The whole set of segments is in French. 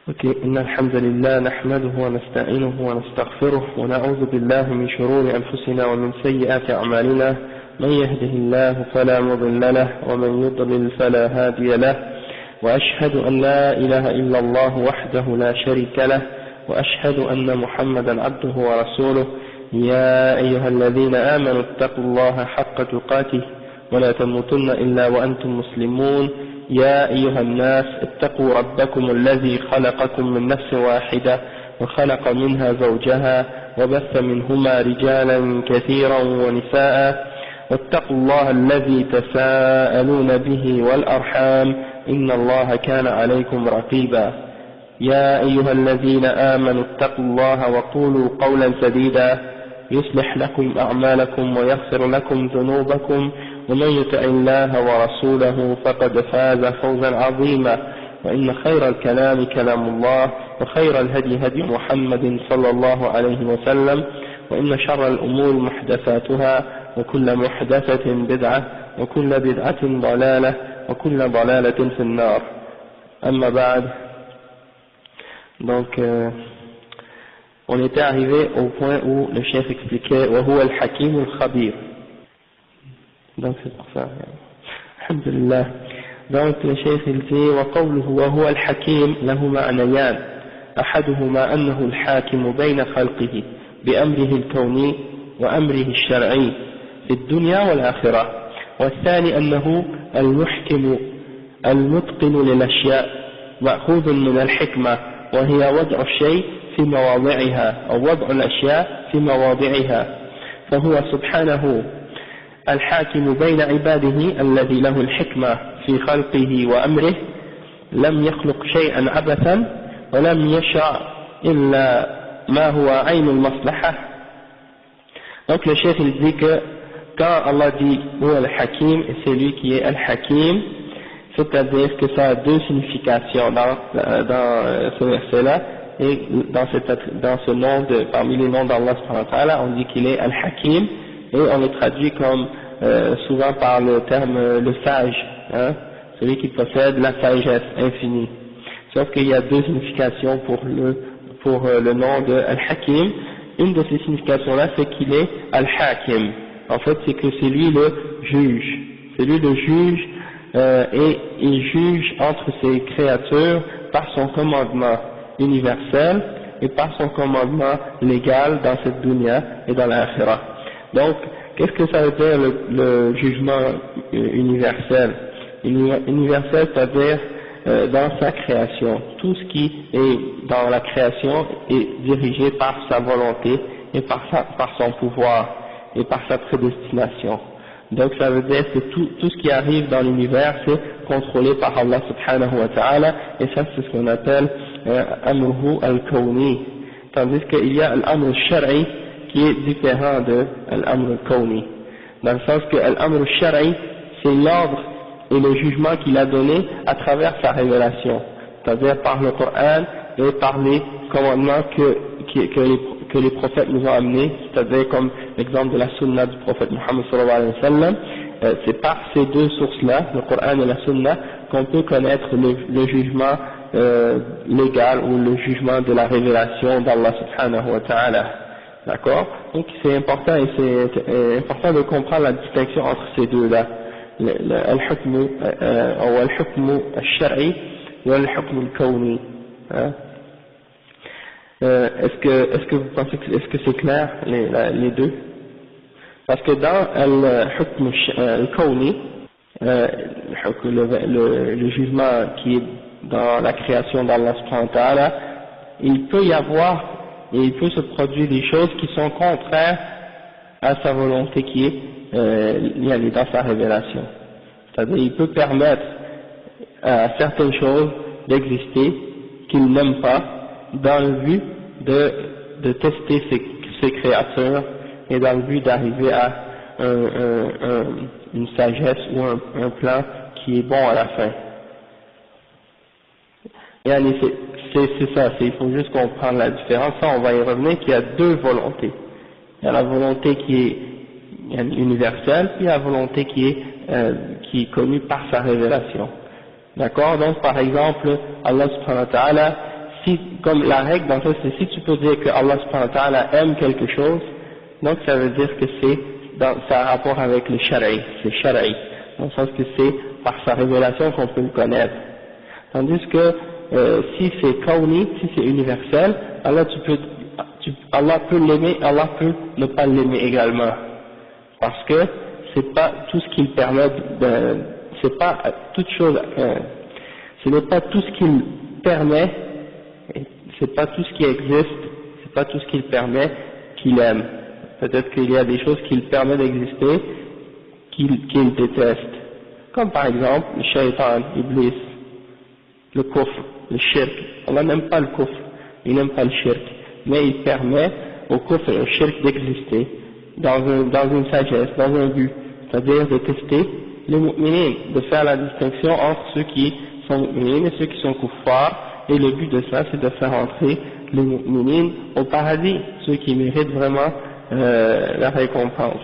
Ok, إن الحمد لله نحمده ونستعينه ونستغفره ونعوذ بالله من شرور أنفسنا ومن سيئات أعمالنا من يهده الله فلا مضل له ومن يضلل فلا هادي له وأشهد أن لا إله إلا الله وحده لا شريك له وأشهد أن محمدا عبده ورسوله يا أيها الذين آمنوا اتقوا الله حق تقاته ولا تموتن إلا وأنتم مسلمون يا أيها الناس اتقوا ربكم الذي خلقكم من نفس واحدة وخلق منها زوجها وبث منهما رجالا كثيرا ونساء واتقوا الله الذي تساءلون به والأرحام إن الله كان عليكم رقيبا يا أيها الذين آمنوا اتقوا الله وقولوا قولا سديدا يصلح لكم أعمالكم ويغفر لكم ذنوبكم ومن يطع الله ورسوله فقد فاز فوزا عظيما وإن خير الكلام كلام الله وخير الهدي هدي محمد صلى الله عليه وسلم وإن شر الأمور محدثاتها وكل محدثة بدعة وكل بدعة ضلالة وكل ضلالة في النار أما بعد. Donc on était arrivé au point où le chef expliquait وهو الحكيم الخبير. Donc c'est pour ça. Alhamdulillah. Donc le chef il dit وقوله وهو الحكيم له معنيان أحدهما أنه الحاكم بين خلقه بأمره الكوني وأمره الشرعي في الدنيا والآخرة، والثاني أنه المحكم المتقن للأشياء مأخوذ من الحكمة وهي وضع الشيء في مواضعها أو وضع الأشياء في مواضعها، فهو سبحانه الحاكم بين عباده الذي له الحكمة في خلقه وأمره، لم يخلق شيئا عبثا ولم يشرع إلا ما هو عين المصلحة. Donc le chef il dit que quand Allah dit huwa al-hakim, c'est lui qui est al-hakim, c'est-à-dire que ça a deux significations dans ce verset-là, et dans ce nom parmi les noms d'Allah subhanahu wa ta'ala, on dit qu'il est al-hakim, et on le traduit comme souvent par le terme le sage, hein, celui qui possède la sagesse infinie. Sauf qu'il y a deux significations pour le nom de al-hakim. Une de ces significations-là, c'est qu'il est al-hakim. En fait, c'est que c'est lui le juge. C'est lui le juge, et il juge entre ses créatures par son commandement universel et par son commandement légal dans cette dunya et dans l'akhirah. Donc, qu'est-ce que ça veut dire le jugement universel? Universel, c'est-à-dire dans sa création. Tout ce qui est dans la création est dirigé par sa volonté et par son pouvoir et par sa prédestination. Donc ça veut dire que tout ce qui arrive dans l'univers c'est contrôlé par Allah subhanahu wa ta'ala, et ça c'est ce qu'on appelle amruhu al-kawni, tandis qu'il y a l'amr al-shar'i qui est différent de l'amr al-kawni, dans le sens que l'amr al-shar'i c'est l'ordre et le jugement qu'il a donné à travers sa révélation, c'est-à-dire par le Coran et par les commandements que les prophètes nous ont amenés, c'est-à-dire comme l'exemple de la sunna du prophète Muhammad sallallahu alayhi wa sallam. C'est par ces deux sources-là, le Coran et la sunna, qu'on peut connaître le jugement légal ou le jugement de la révélation d'Allah subhanahu wa ta'ala. D'accord? Donc c'est important, et c'est important de comprendre la distinction entre ces deux-là. الحكم أو الحكم الشرعي والحكم الكوني. Est-ce que vous pensez que c'est clair les deux? Parce que dans le hukm al-kawni, le jugement qui est dans la création d'Allah subhanahu wa ta'ala, il peut y avoir et il peut se produire des choses qui sont contraires à sa volonté qui est dans sa révélation. C'est-à-dire il peut permettre à certaines choses d'exister qu'il n'aime pas dans le but de tester ses créatures et dans le but d'arriver à une sagesse ou un plan qui est bon à la fin. Et c'est ça, il faut juste comprendre la différence. Ça, on va y revenir, qu'il y a deux volontés. Il y a la volonté qui est universelle, puis la volonté qui est connue par sa révélation. D'accord? Donc par exemple, Allah subhanahu wa ta'ala si, comme la règle, dans le fait, c'est si tu peux dire que Allah subhanahu wa ta'ala aime quelque chose, donc ça veut dire que ça a rapport avec le shara'i, c'est shara'i, dans le sens que c'est par sa révélation qu'on peut le connaître. Tandis que si c'est kauni, si c'est universel, Allah peut l'aimer, Allah peut ne pas l'aimer également. Parce que c'est pas tout ce qu'il permet c'est pas toute chose, ce n'est pas tout ce qu'il permet, c'est pas tout ce qui existe, c'est pas tout ce qu'il permet qu'il aime. Peut-être qu'il y a des choses qu'il permet d'exister, qu'il déteste. Comme par exemple, le shaitan, Iblis, le kufr, le shirk. Allah n'aime pas le kufr, il n'aime pas le shirk, mais il permet au kufr et au shirk d'exister dans une sagesse, dans un but, c'est-à-dire de tester les mu'minines, de faire la distinction entre ceux qui sont mu'minines et ceux qui sont kuffars, et le but de ça c'est de faire entrer les mu'minines au paradis, ceux qui méritent vraiment la récompense.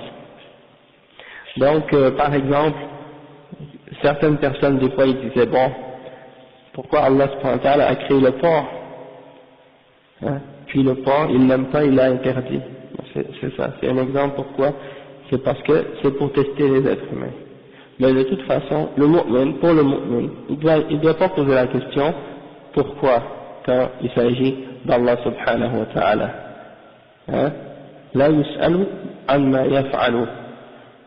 Donc par exemple, certaines personnes des fois ils disaient bon, pourquoi Allah subhanahu wa ta'ala a créé le porc, hein? Puis le porc il l'aime pas, il l'a interdit. C'est ça, c'est un exemple pourquoi, c'est parce que c'est pour tester les êtres humains. Mais de toute façon, le mu'min, pour le mu'min, il doit pas poser la question pourquoi quand il s'agit d'Allah subhanahu wa ta'ala. Hein? La yus'alu amma yaf'alu.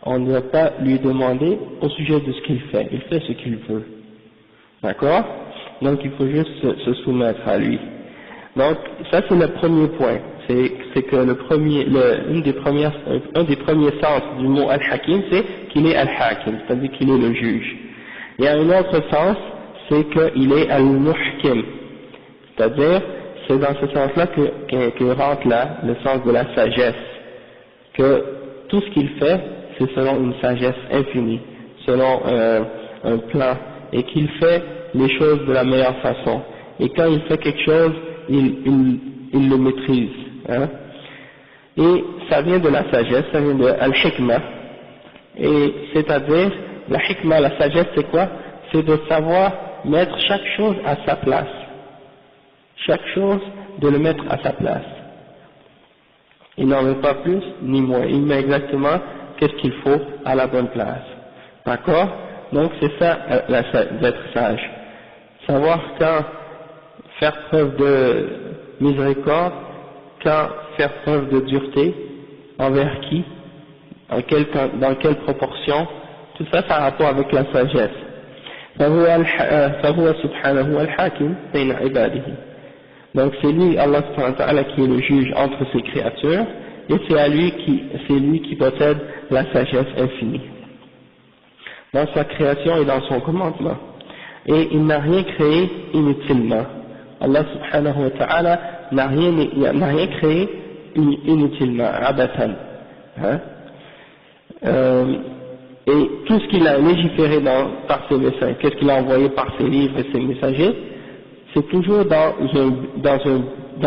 On ne doit pas lui demander au sujet de ce qu'il fait ce qu'il veut. D'accord? Donc il faut juste se soumettre à lui. Donc ça c'est le premier point, c'est que un des premiers sens du mot al-hakim, c'est qu'il est al-hakim, c'est-à-dire qu'il est le juge. Il y a un autre sens, c'est qu'il est al-muhkim, c'est-à-dire c'est dans ce sens-là que rentre là le sens de la sagesse, que tout ce qu'il fait c'est selon une sagesse infinie, selon un plan, et qu'il fait les choses de la meilleure façon. Et quand il fait quelque chose, il le maîtrise. Hein. Et ça vient de la sagesse, ça vient de al-hikmah. Et c'est-à-dire, la hikmah, la sagesse, c'est quoi? C'est de savoir mettre chaque chose à sa place. Chaque chose, de le mettre à sa place. Il n'en met pas plus ni moins. Il met exactement qu'est-ce qu'il faut à la bonne place. D'accord? Donc c'est ça d'être sage. Savoir quand faire preuve de miséricorde, quand faire preuve de dureté, envers qui, dans quelle proportion, tout ça, ça a rapport avec la sagesse. فهو سبحانه الحاكم بين عباده. Donc c'est lui, Allah subhanahu wa ta'ala, qui est le juge entre ses créatures, et c'est lui qui possède la sagesse infinie dans sa création et dans son commandement. Et il n'a rien créé inutilement. Allah subhanahu wa ta'ala n'a rien créé inutilement, abathan. Hein? Et tout ce qu'il a légiféré par ses messages, qu'est-ce qu'il a envoyé par ses livres et ses messagers, c'est toujours dans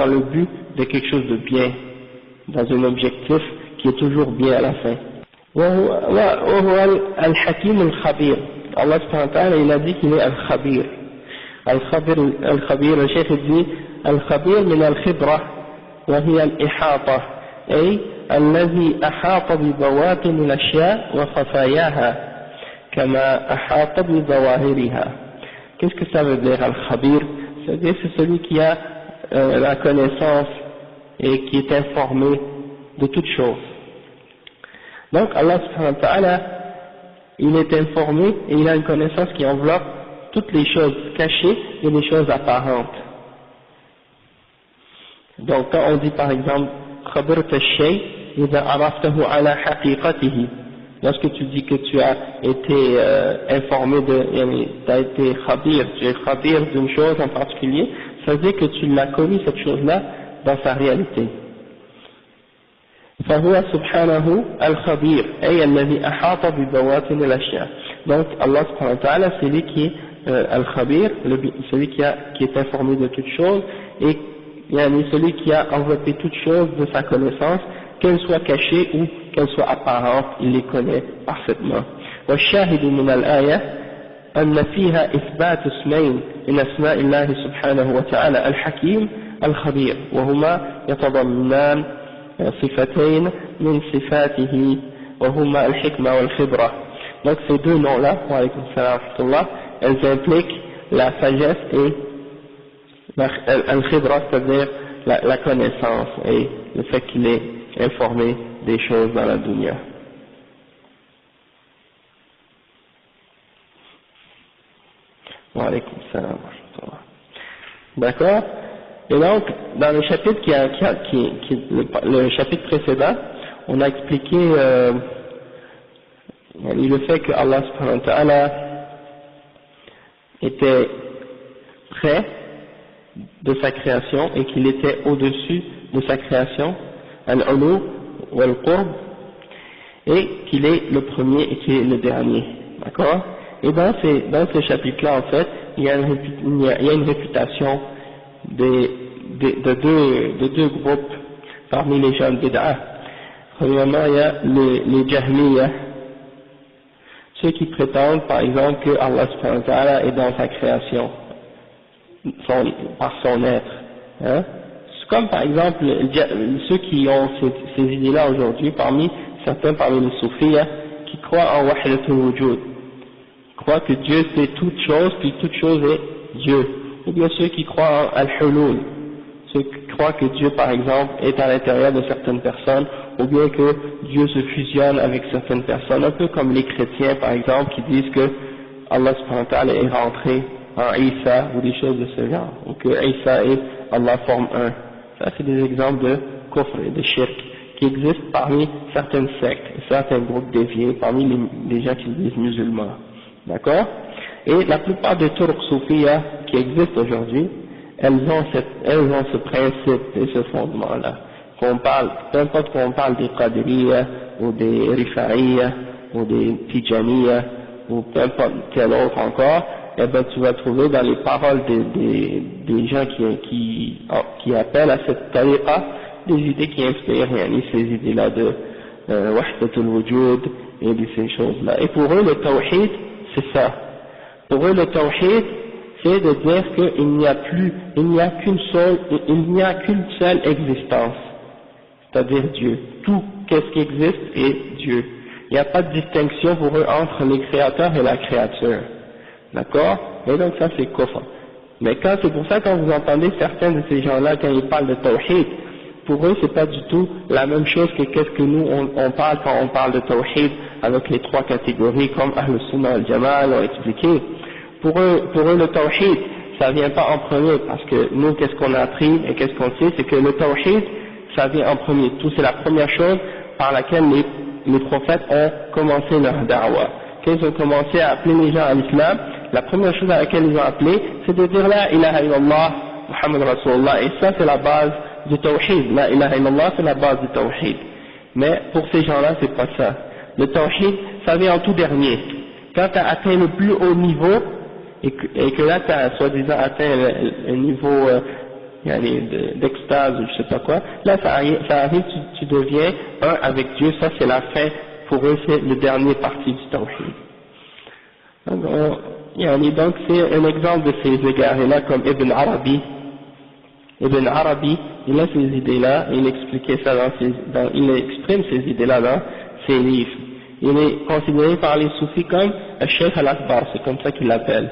le but de quelque chose de bien, dans un objectif qui est toujours bien à la fin. وهو الحكيم الخبير. Allah subhanahu wa ta'ala, il a dit qu'il est al-khabir. Al-khabir, le chef dit al-khabir min al-khibra وهي الإحاطة أي الذي أحاط ببواطن الأشياء وخفاياها كما أحاط بظواهرها. Qu'est-ce que ça veut dire al-khabir? C'est-à-dire c'est celui qui a la connaissance et qui est informé de toutes choses. Donc Allah subhanahu wa ta'ala, il est informé et il a une connaissance qui enveloppe toutes les choses cachées et les choses apparentes. Donc quand on dit par exemple خبرت الشيء إذا عرفته على حقيقته, lorsque tu dis que tu as été informé tu as été khabir, tu es khabir d'une chose en particulier, ça veut dire que tu l'as connu cette chose-là dans sa réalité. فهو سبحانه الخبير أي الذي أحاط ببواطن الأشياء. Donc Allah subhanahu wa ta'ala, c'est lui qui est al-khabir, celui qui est informé de toutes choses, et celui qui a enveloppé toutes choses de sa connaissance, qu'elles soient cachées ou qu'elles soient apparentes, il les connaît parfaitement. والشاهد من الآية أن فيها إثبات اسمين من أسماء الله سبحانه وتعالى الحكيم الخبير وهما يتضمنان صفتين من صفاته وهما الحكمة والخبرة. Donc ces deux noms-là, wa alaykoum salam wa rahmatullah, elles impliquent la sagesse et al-khibra, c'est-à-dire la connaissance et le fait qu'il est informé des choses dans la dunya. Wa alaykoum salam wa rahmatullah. D'accord? Et donc, dans le chapitre le chapitre précédent, on a expliqué le fait que Allah subhanahu wa ta'ala était près de sa création et qu'il était au-dessus de sa création, al-ulu wal-qurb, et qu'il est le premier et qu'il est le dernier. D'accord? Et dans ce chapitre-là, en fait, il y a une réputation de deux groupes parmi les gens bid'ah. Premièrement, il y a les Jahmiyyah, ceux qui prétendent par exemple que Allah subhanahu wa ta'ala est dans sa création, par son être. Hein? Comme par exemple ceux qui ont ces idées-là aujourd'hui, certains parmi les soufis, qui croient en wahdatul wujud, croient que Dieu c'est toute chose, puis toute chose est Dieu. Ou bien ceux qui croient en al-hulul, ceux qui croient que Dieu par exemple est à l'intérieur de certaines personnes, ou bien que Dieu se fusionne avec certaines personnes, un peu comme les chrétiens par exemple qui disent que Allah subhanahu wa ta'ala est rentré en Isa ou des choses de ce genre, ou que Isa et Allah forment un. Ça c'est des exemples de kufr et de shirk qui existent parmi certaines sectes, certains groupes déviés, parmi les gens qui se disent musulmans. D'accord? Et la plupart des turcs soufiyas qui existent aujourd'hui, elles ont ce principe et ce fondement-là. Peu importe qu'on parle des Qadiriyya, ou des Rifa'iyya, ou des Tijaniyya, ou peu importe quel autre encore, eh ben tu vas trouver dans les paroles des gens qui appellent à cette tariqa des idées qui inspirent ces idées-là de wahdatul wujud et de ces choses-là. Et pour eux, le tawhid, c'est ça. Pour eux, le tawhid, c'est de dire qu'il n'y a qu'une seule existence, c'est-à-dire Dieu. Tout qu'est-ce qui existe est Dieu. Il n'y a pas de distinction pour eux entre les créateurs et la créature. D'accord? Et donc ça c'est kufr. Mais c'est pour ça quand vous entendez certains de ces gens-là quand ils parlent de tawhid, pour eux c'est pas du tout la même chose que qu'est-ce que nous on parle quand on parle de tawhid avec les trois catégories comme Ahl Sunnah al Jamaa l'ont expliqué. Pour eux le tawhid ça vient pas en premier, parce que nous qu'est-ce qu'on a appris et qu'est-ce qu'on sait, c'est que le tawhid ça vient en premier. Tout c'est la première chose par laquelle les prophètes ont commencé leur da'wah. Quand ils ont commencé à appeler les gens à l'islam, la première chose à laquelle ils ont appelé, c'est de dire la ilaha illallah, Muhammad Rasulullah, et ça c'est la base du tawhid. La ilaha illallah c'est la base du tawhid. Mais pour ces gens-là c'est pas ça. Le tawhid ça vient en tout dernier. Quand tu as atteint le plus haut niveau, et que là tu as soi-disant atteint un niveau d'extase ou je sais pas quoi, là ça arrive, tu deviens un avec Dieu, ça c'est la fin, pour eux c'est le dernier parti du tawhid. Donc c'est un exemple de ces égarés-là comme Ibn Arabi, il a ces idées-là, il expliquait ça il exprime ces idées-là dans ses livres. Il est considéré par les soufis comme un Cheikh al-Akbar, c'est comme ça qu'il l'appelle.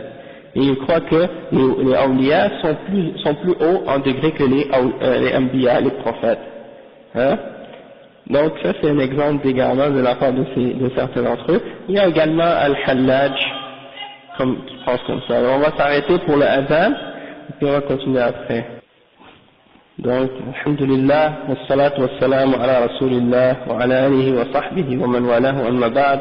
Et il croit que les awliya sont plus hauts en degré que les anbiya, les prophètes. Hein? Donc ça c'est un exemple d'égarement de la part de certains d'entre eux. Il y a également Al-Hallaj, qui pense comme ça. Alors on va s'arrêter pour le adhan, et puis on va continuer après. Donc, alhamdulillah, wassalatu wassalamu ala rasulillah, wa ala alihi wa sahbihi wa man walahu amma ba'd.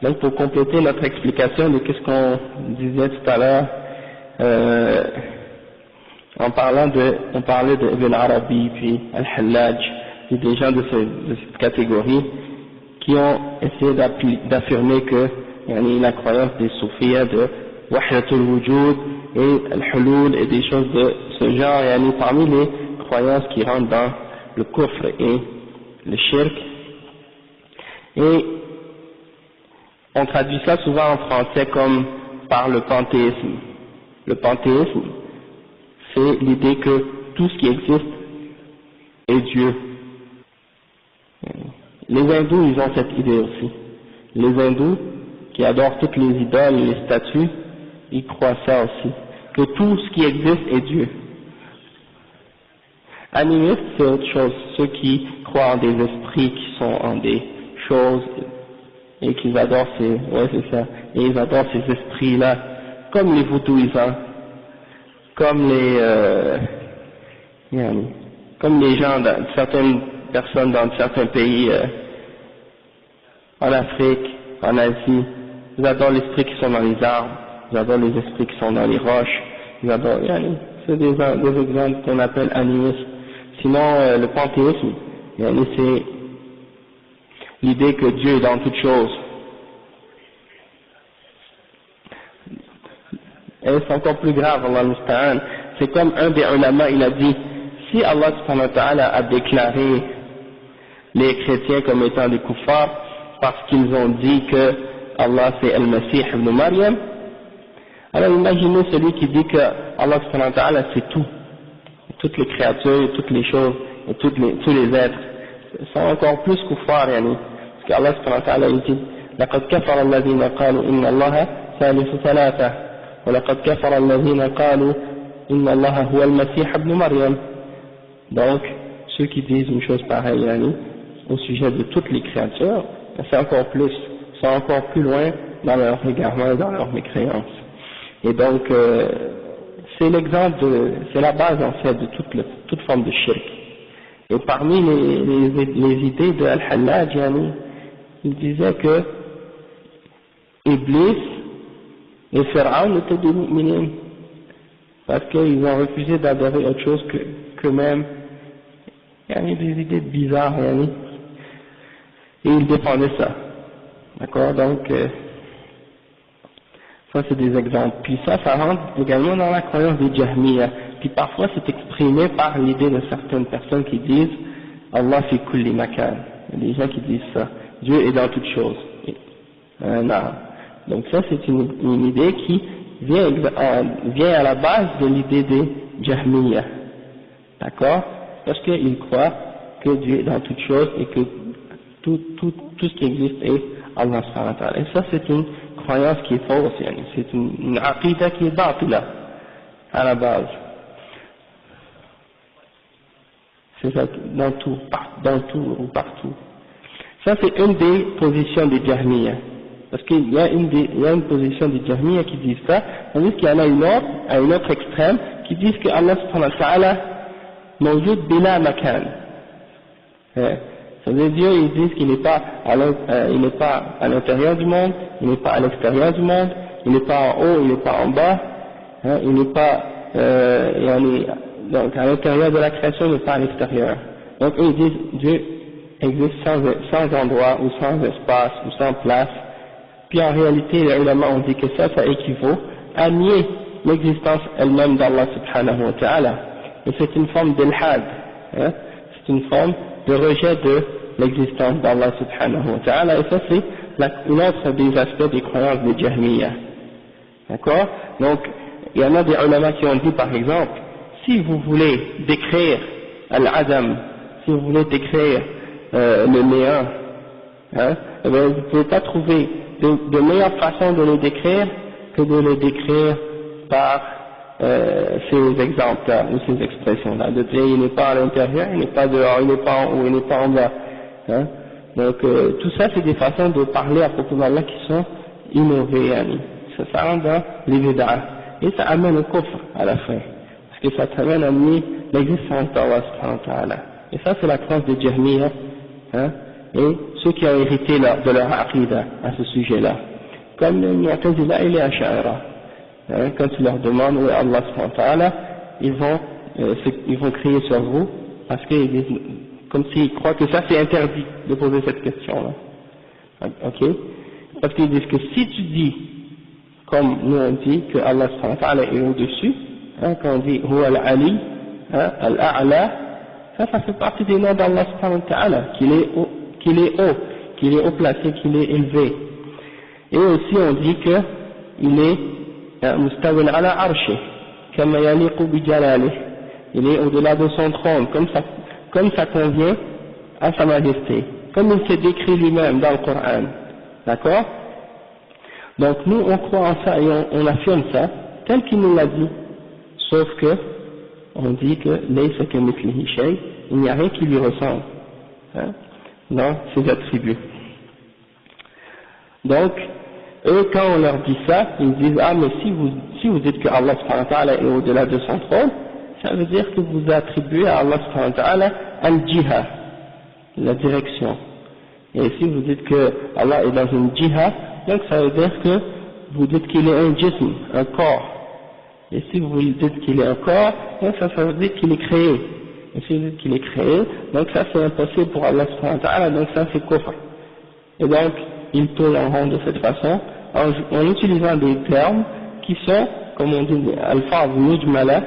Donc pour compléter notre explication de qu'est-ce qu'on disait tout à l'heure, on parlait de Ibn Arabi, puis Al-Hallaj, et des gens de cette catégorie qui ont essayé d'affirmer que la croyance des soufis de wahdatul wujud et al-hulul et des choses de ce genre, parmi les croyances qui rentrent dans le kufr et le shirk. Et on traduit ça souvent en français comme par le panthéisme. Le panthéisme, c'est l'idée que tout ce qui existe est Dieu. Les hindous, ils ont cette idée aussi. Les hindous, qui adorent toutes les idoles et les statues, ils croient ça aussi, que tout ce qui existe est Dieu. Animistes, c'est autre chose, ceux qui croient en des esprits qui sont en des choses et qu'ils adorent et ils adorent ces esprits-là, comme les vaudouisants, comme les gens, certaines personnes dans certains pays, en Afrique, en Asie, ils adorent les esprits qui sont dans les arbres, ils adorent les esprits qui sont dans les roches, ils adorent, c'est des exemples qu'on appelle animistes. Sinon, le panthéisme, c'est l'idée que Dieu est dans toutes choses. Et c'est encore plus grave, Allah musta'an. C'est comme un des ulama, il a dit, si Allah subhanahu wa ta'ala a déclaré les chrétiens comme étant des kuffars, parce qu'ils ont dit que Allah c'est Al-Masih ibn Maryam, alors imaginez celui qui dit que Allah subhanahu wa ta'ala c'est tout. Toutes les créatures, toutes les choses, et tous les êtres, sont encore plus kuffar, parce qu'Allah subhanahu wa ta'ala dit لقد كفر الذين قالوا إن الله ثالث ثلاثة ولقد كفر الذين قالوا إن الله هو المسيح ابن مريم. Donc, ceux qui disent une chose pareille, au sujet de toutes les créatures, c'est encore plus, c'est encore plus loin dans leur égarement et dans leur mécréance. Et donc, c'est l'exemple c'est la base en fait de toute forme de shirk. Et parmi les idées de Al-Hallaj, il disait que Iblis et Pharaon étaient des mu'minines, parce qu'ils ont refusé d'adorer autre chose qu'eux-mêmes. Il y a des idées bizarres, et ils défendaient ça. D'accord, donc ça c'est des exemples. Puis ça rentre également dans la croyance des Jahmiya. Puis parfois c'est exprimé par l'idée de certaines personnes qui disent Allah fi kulli makan. Il y a des gens qui disent ça. Dieu est dans toutes choses. Non. Donc ça c'est une idée qui vient à la base de l'idée des Jahmiya. D'accord? Parce qu'ils croient que Dieu est dans toutes choses et que tout ce qui existe est Allah subhanahu wa ta'ala. Et ça c'est une croyance qui est fausse, c'est une aqida qui est batila à la base. C'est ça, dans tout ou partout. Ça c'est une des positions des Jahmiya. Parce qu'il y a une position des Jahmiya qui disent ça, tandis qu'il y en a une autre, à une autre extrême, qui disent que Allah subhanahu wa ta'ala mawjud bila makan. Ça veut dire Dieu, ils disent qu'il n'est pas à l'intérieur du monde, il n'est pas à l'extérieur du monde, il n'est pas en haut, il n'est pas en bas, il n'est pas donc à l'intérieur de la création, il n'est pas à l'extérieur. Donc ils disent Dieu existe sans endroit ou sans espace ou sans place. Puis en réalité, les ulama ont dit que ça équivaut à nier l'existence elle-même d'Allah subhanahu wa ta'ala. Et c'est une forme d'ilhad, c'est une forme de rejet de l'existence d'Allah subhanahu wa ta'ala, et ça c'est une autre des aspects des croyances des Jahmiya. D'accord? Donc, il y en a des ulama qui ont dit par exemple, si vous voulez décrire Al-Adam, si vous voulez décrire le néant, eh bien, vous ne pouvez pas trouver de meilleure façon de le décrire que de le décrire par ces exemples-là, ou ces expressions-là, de dire il n'est pas à l'intérieur, il n'est pas dehors, il n'est pas en haut, il n'est pas en bas. Donc tout ça c'est des façons de parler à propos d'Allah qui sont innovées, ça rentre dans les bid'ah, et ça amène au kufr à la fin, parce que ça t'amène à nier l'existence d'Allah subhanahu wa ta'ala. Et ça c'est la croyance des Jahmiya, et ceux qui ont hérité de leur aqidah à ce sujet-là, comme les Mu'tazila et les Ash'ara. Quand tu leur demandes où est Allah subhanahu wa ta'ala, ils vont crier sur vous, parce qu'ils disent, comme s'ils croient que ça c'est interdit de poser cette question-là. Ok? Parce qu'ils disent que si tu dis, comme nous on dit, que Allah subhanahu wa ta'ala est au-dessus, quand on dit Huwa al-Ali, al-A'la, ça fait partie des noms d'Allah subhanahu wa ta'ala, qu'il est haut, qu'il est haut placé, qu'il est élevé. Et aussi on dit que il est مستوٍ على عرشه كما يليق بجلاله, il est au-delà de son trône comme ça convient à sa majesté, comme il s'est décrit lui-même dans le Coran, d'accord? Donc nous on croit en ça et on affirme ça tel qu'il nous l'a dit, sauf que on dit que laysa kamithlihi shay, il n'y a rien qui lui ressemble, dans ses attributs. Donc eux, quand on leur dit ça, ils disent ah mais si vous dites que Allah subhanahu wa ta'ala est au-delà de son trône, ça veut dire que vous attribuez à Allah subhanahu wa ta'ala al-jiha, la direction. Et si vous dites que Allah est dans une jiha, donc ça veut dire que vous dites qu'il est un jism, un corps. Et si vous dites qu'il est un corps, donc ça veut dire qu'il est créé. Et si vous dites qu'il est créé, donc ça c'est impossible pour Allah subhanahu wa ta'ala, donc ça c'est kufr. Et donc, ils tournent en rond de cette façon, en utilisant des termes qui sont, comme on dit, al-faz mujmala,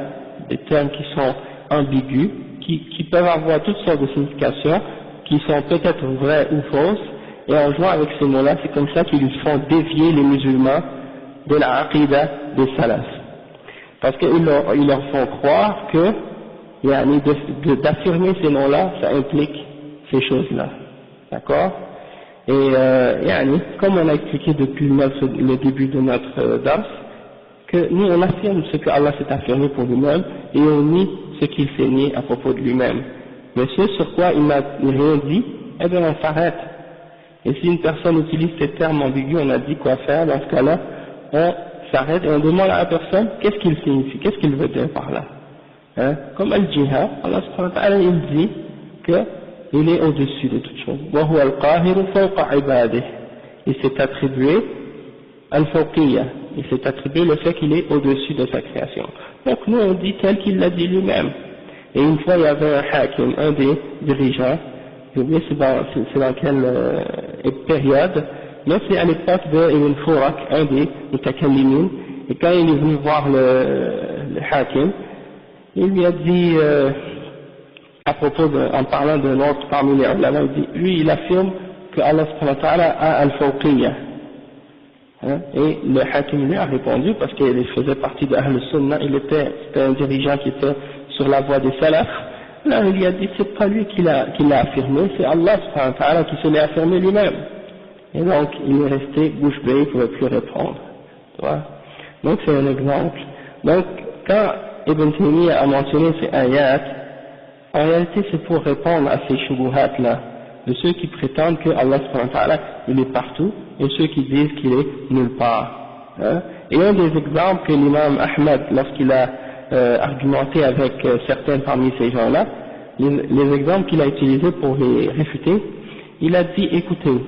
des termes qui sont ambigus, qui peuvent avoir toutes sortes de significations, qui sont peut-être vraies ou fausses, et en jouant avec ces mots-là, c'est comme ça qu'ils font dévier les musulmans de la aqidah des salaf. Parce qu'ils leur font croire que d'affirmer ces noms-là, ça implique ces choses-là. D'accord? Et comme on a expliqué depuis le début de notre dars, que nous on affirme ce que Allah s'est affirmé pour lui-même et on nie ce qu'il s'est nié à propos de lui-même. Mais ce sur quoi il n'a rien dit, eh bien on s'arrête. Et si une personne utilise ces termes ambigus, on a dit quoi faire. Dans ce cas-là, on s'arrête et on demande à la personne qu'est-ce qu'il signifie, qu'est-ce qu'il veut dire par là. Comme al-jihad, Allah subhanahu wa ta'ala il dit qu'il est au-dessus de toute chose. Wa huwa al-qahiru fawqa ibadihi. Il s'est attribué al-fawqiyya. Il s'est attribué le fait qu'il est au-dessus de sa création. Donc nous on dit tel qu'il l'a dit lui-même. Et une fois il y avait un hakim, un des dirigeants, j'ai oublié c'est dans quelle période, mais c'est à l'époque de Ibn Furak, un des mutakallimin, et quand il est venu voir le hakim, il lui a dit, à propos en parlant d'un autre parmi les ulama, il dit, lui il affirme que Allah subhanahu wa ta'ala a al-fawqiyya. Et le hakim lui a répondu, parce qu'il faisait partie de Ahl Sunnah, c'était un dirigeant qui était sur la voie des salafs. Là il lui a dit, c'est pas lui qui l'a affirmé, c'est Allah subhanahu wa ta'ala qui se l'est affirmé lui-même. Et donc il est resté bouche bée, il ne pouvait plus répondre. Tu vois? Donc c'est un exemple. Donc quand Ibn Taymiyyah a mentionné ces ayats, en réalité c'est pour répondre à ces shubuhat là, de ceux qui prétendent que Allah subhanahu wa ta'ala il est partout, et ceux qui disent qu'il est nulle part. Et un des exemples que l'imam Ahmad, lorsqu'il a argumenté avec certains parmi ces gens-là, les exemples qu'il a utilisés pour les réfuter, il a dit, écoutez,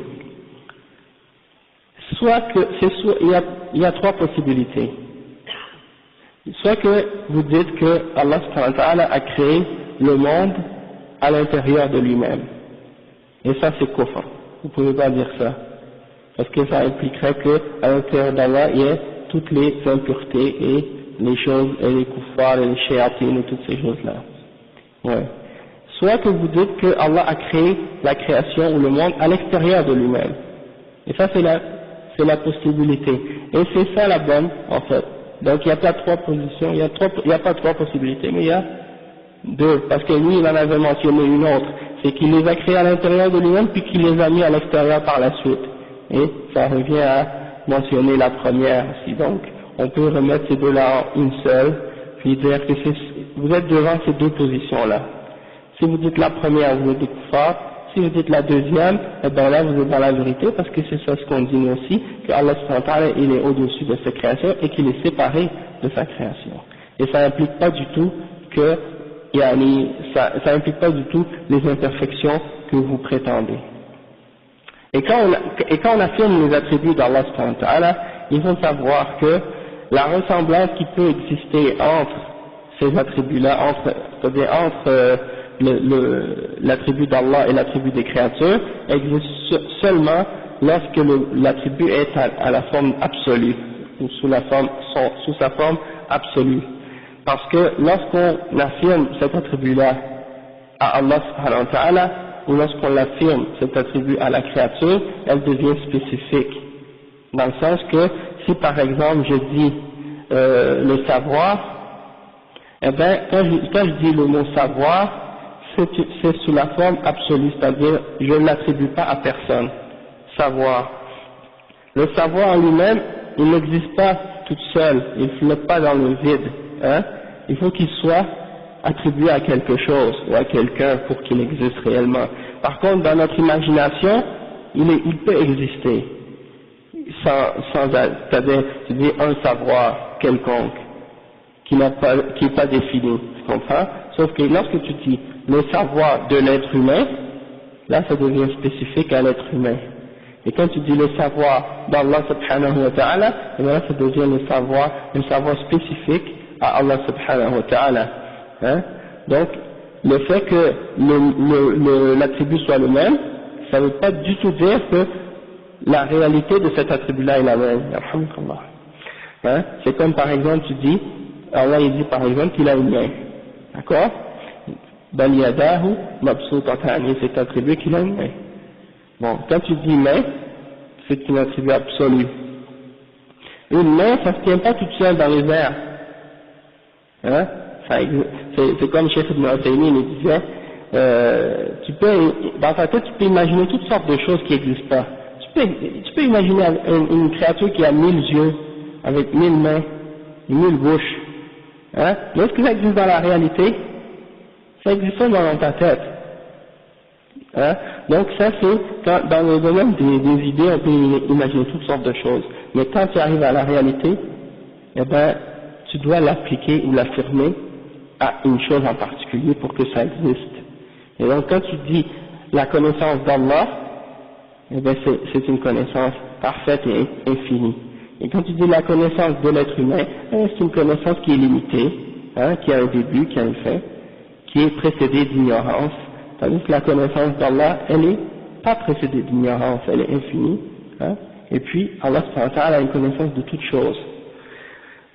il y a trois possibilités. Soit que vous dites que Allah subhanahu wa ta'ala a créé le monde à l'intérieur de lui-même. Et ça c'est kufr. Vous ne pouvez pas dire ça. Parce que ça impliquerait qu'à l'intérieur d'Allah il y a toutes les impuretés et les choses, et les kuffars et les shayatines et toutes ces choses-là. Ouais. Soit que vous dites que Allah a créé la création ou le monde à l'extérieur de lui-même. Et ça c'est la possibilité. Et c'est ça la bonne en fait. Donc il n'y a pas trois positions, il n'y a pas trois possibilités, mais il y a deux. Parce que lui il en avait mentionné une autre. C'est qu'il les a créés à l'intérieur de lui-même puis qu'il les a mis à l'extérieur par la suite. Et ça revient à mentionner la première aussi. Donc on peut remettre ces deux-là en une seule, puis dire que vous êtes devant ces deux positions-là. Si vous dites la première, vous êtes des kuffars. Si vous dites la deuxième, eh bien là vous êtes dans la vérité, parce que c'est ça ce qu'on dit nous aussi, que Allah subhanahu wa ta'ala il est au-dessus de sa création et qu'il est séparé de sa création. Et ça n'implique pas du tout que, ça implique pas du tout les imperfections que vous prétendez. Et quand on affirme les attributs d'Allah subhanahu wa ta'ala, il faut savoir que la ressemblance qui peut exister entre ces attributs-là, entre l'attribut d'Allah et l'attribut des créatures, existe seulement lorsque l'attribut est à la forme absolue, ou sous sa forme absolue. Parce que lorsqu'on affirme cet attribut-là à Allah subhanahu wa ta'ala, ou lorsqu'on l'affirme cet attribut à la créature, elle devient spécifique. Dans le sens que, si par exemple je dis le savoir, eh bien, quand je dis le mot savoir, c'est sous la forme absolue, c'est-à-dire je ne l'attribue pas à personne. Savoir. Le savoir en lui-même, il n'existe pas tout seul, il ne flotte pas dans le vide. Hein? Il faut qu'il soit attribué à quelque chose ou à quelqu'un pour qu'il existe réellement. Par contre, dans notre imagination, il peut exister c'est-à-dire tu dis un savoir quelconque qui n'est pas défini, tu comprends? Sauf que lorsque tu dis le savoir de l'être humain, là ça devient spécifique à l'être humain. Et quand tu dis le savoir d'Allah subhanahu wa ta'ala, là ça devient le savoir spécifique à Allah subhanahu wa ta'ala. Hein? Donc, le fait que l'attribut soit le même, ça ne veut pas du tout dire que la réalité de cet attribut-là est la même. Hein? C'est comme par exemple tu dis, Allah il dit par exemple qu'il a une main. D'accord? Bal yadahu mabsutatani, c'est attribué qu'il a une main. Bon, quand tu dis main, c'est un attribut absolu. Une main, ça ne se tient pas toute seule dans les airs. Hein? C'est comme Cheikh Ibn Uthaymin il disait, dans ta tête tu peux imaginer toutes sortes de choses qui n'existent pas. Tu peux imaginer une créature qui a 1000 yeux, avec 1000 mains, 1000 bouches. Hein? Mais est-ce que ça existe dans la réalité? Ça existe seulement dans ta tête. Hein? Donc ça c'est, dans le domaine des idées, on peut imaginer toutes sortes de choses. Mais quand tu arrives à la réalité, eh ben, tu dois l'appliquer ou l'affirmer à une chose en particulier pour que ça existe. Et donc quand tu dis la connaissance d'Allah, eh bien c'est une connaissance parfaite et infinie. Et quand tu dis la connaissance de l'être humain, c'est une connaissance qui est limitée, hein, qui a un début, qui a une fin, qui est précédée d'ignorance, tandis que la connaissance d'Allah, elle n'est pas précédée d'ignorance, elle est infinie, hein, et puis Allah subhanahu wa ta'ala a une connaissance de toutes choses.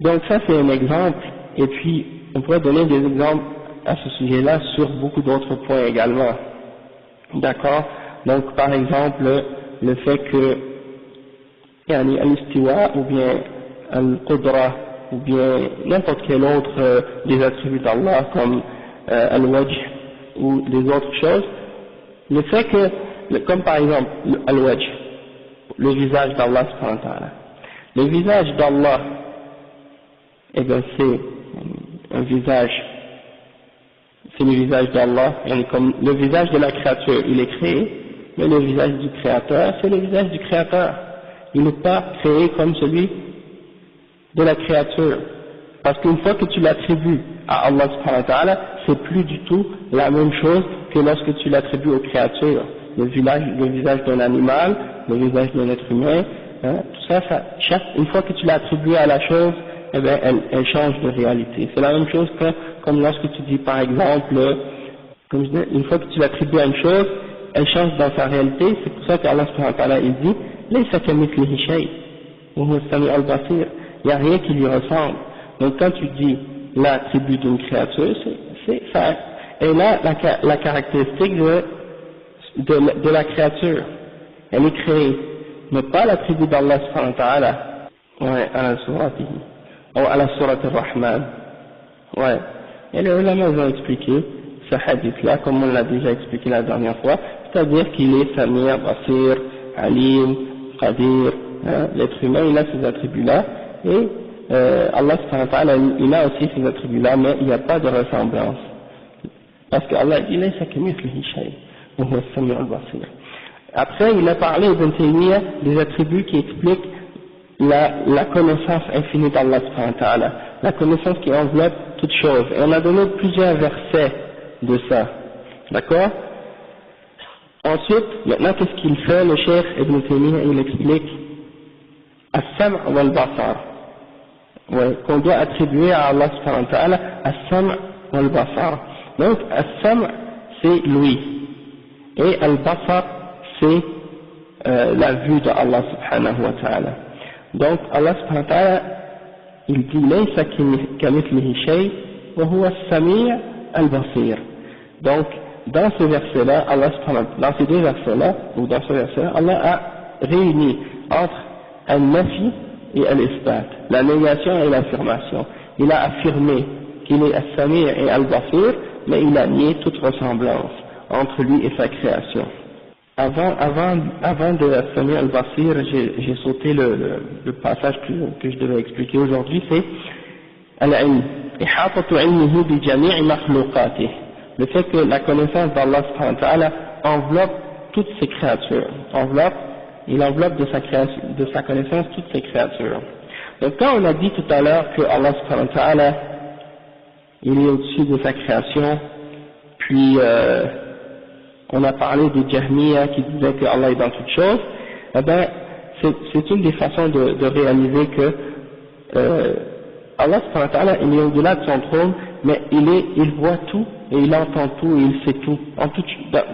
Donc ça c'est un exemple, et puis on pourrait donner des exemples à ce sujet-là sur beaucoup d'autres points également. D'accord? Donc par exemple, le fait que al-istiwa ou bien al-qudra ou bien n'importe quel autre des attributs d'Allah comme al-wajh ou des autres choses, le fait que, comme par exemple al-wajh, le visage d'Allah subhanahu wa ta'ala, le visage d'Allah, eh bien c'est un visage, c'est le visage d'Allah, comme le visage de la créature, il est créé, mais le visage du créateur, c'est le visage du créateur. Il n'est pas créé comme celui de la créature. Parce qu'une fois que tu l'attribues à Allah subhanahu wa ta'ala, c'est plus du tout la même chose que lorsque tu l'attribues aux créatures. Le visage d'un animal, le visage d'un être humain, hein, tout ça, une fois que tu l'attribues à la chose, eh bien, elle change de réalité. C'est la même chose que, comme lorsque tu dis par exemple, comme je dis, une fois que tu l'attribues à une chose, elle change dans sa réalité. C'est pour ça qu'Allah subhanahu wa ta'ala il dit, laysa kamithlihi shay, wa huwa as-sami'ul basir. Il n'y a rien qui lui ressemble. Donc quand tu dis l'attribut d'une créature, c'est ça. Et là, la caractéristique de la créature, elle est créée, mais pas l'attribut d'Allah subhanahu wa ta'ala. Ouais, à la suratihi. Ou à la surat al-Rahman. Ouais. Et les ulama ont expliqué ce hadith-là, comme on l'a déjà expliqué la dernière fois, c'est-à-dire qu'il est Samir, Basir, Alim, Qadir, hein, l'être humain, il a ces attributs-là, et Allah subhanahu wa ta'ala, il a aussi ces attributs-là, mais il n'y a pas de ressemblance. Parce qu'Allah dit, laysa kamithlihi shay, wa huwa as-sami'ul basir. Après, il a parlé, Ibn Taymiyyah, des attributs qui expliquent la connaissance infinie d'Allah subhanahu wa ta'ala, la connaissance qui enveloppe toutes choses. Et on a donné plusieurs versets de ça. D'accord? Ensuite, maintenant, qu'est-ce qu'il fait, le cheikh Ibn Taymiyyah, il explique as-sam' wal-basar. Ouais, qu'on doit attribuer à Allah subhanahu wa ta'ala as-sam' wal-basar. Donc, as-sam' c'est lui. Et al-basar, c'est la vue de Allah subhanahu wa ta'ala. Donc, Allah subhanahu wa ta'ala, il dit laysa kamithlihi shay wa huwa as-sami' al-basir. Donc, dans ce verset-là, dans ces deux versets-là, ou dans ce verset-là, Allah a réuni entre al-nafi et al-isbat, la négation et l'affirmation. Il a affirmé qu'il est As-Sami' et Al-Basir, mais il a nié toute ressemblance entre lui et sa création. Avant de As-Sami' Al-Basir, j'ai sauté le passage que je devais expliquer aujourd'hui, c'est Al-Ilm, Ihatatu ilmihi bi jami'i makhluqatih, le fait que la connaissance d'Allah subhanahu wa ta'ala enveloppe toutes ses créatures, il enveloppe de sa connaissance toutes ses créatures. Donc quand on a dit tout à l'heure que Allah subhanahu wa ta'ala il est au-dessus de sa création, puis on a parlé des Jahmiya qui disaient que Allah est dans toutes choses, eh ben c'est une des façons de réaliser que Allah subhanahu wa ta'ala il est au-delà de son trône, mais il voit tout et il entend tout et il sait tout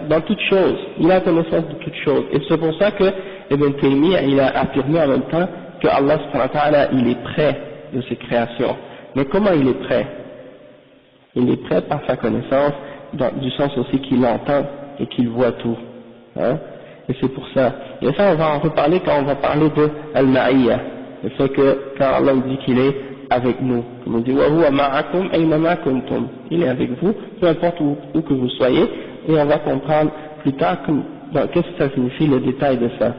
dans toutes choses, il a connaissance de toutes choses, et c'est pour ça que Ibn Taymiyyah il a affirmé en même temps que Allah subhanahu wa ta'ala il est près de ses créations. Mais comment il est près? Il est près par sa connaissance, du sens aussi qu'il entend et qu'il voit tout, hein? Et c'est pour ça. Et ça on va en reparler quand on va parler de Al-Ma'iyya, le fait que quand Allah dit qu'il est avec nous, comme on dit wa huwa ma'akum aynama kuntum, il est avec vous peu importe où que vous soyez, et on va comprendre plus tard qu'est-ce que ça signifie le détail de ça.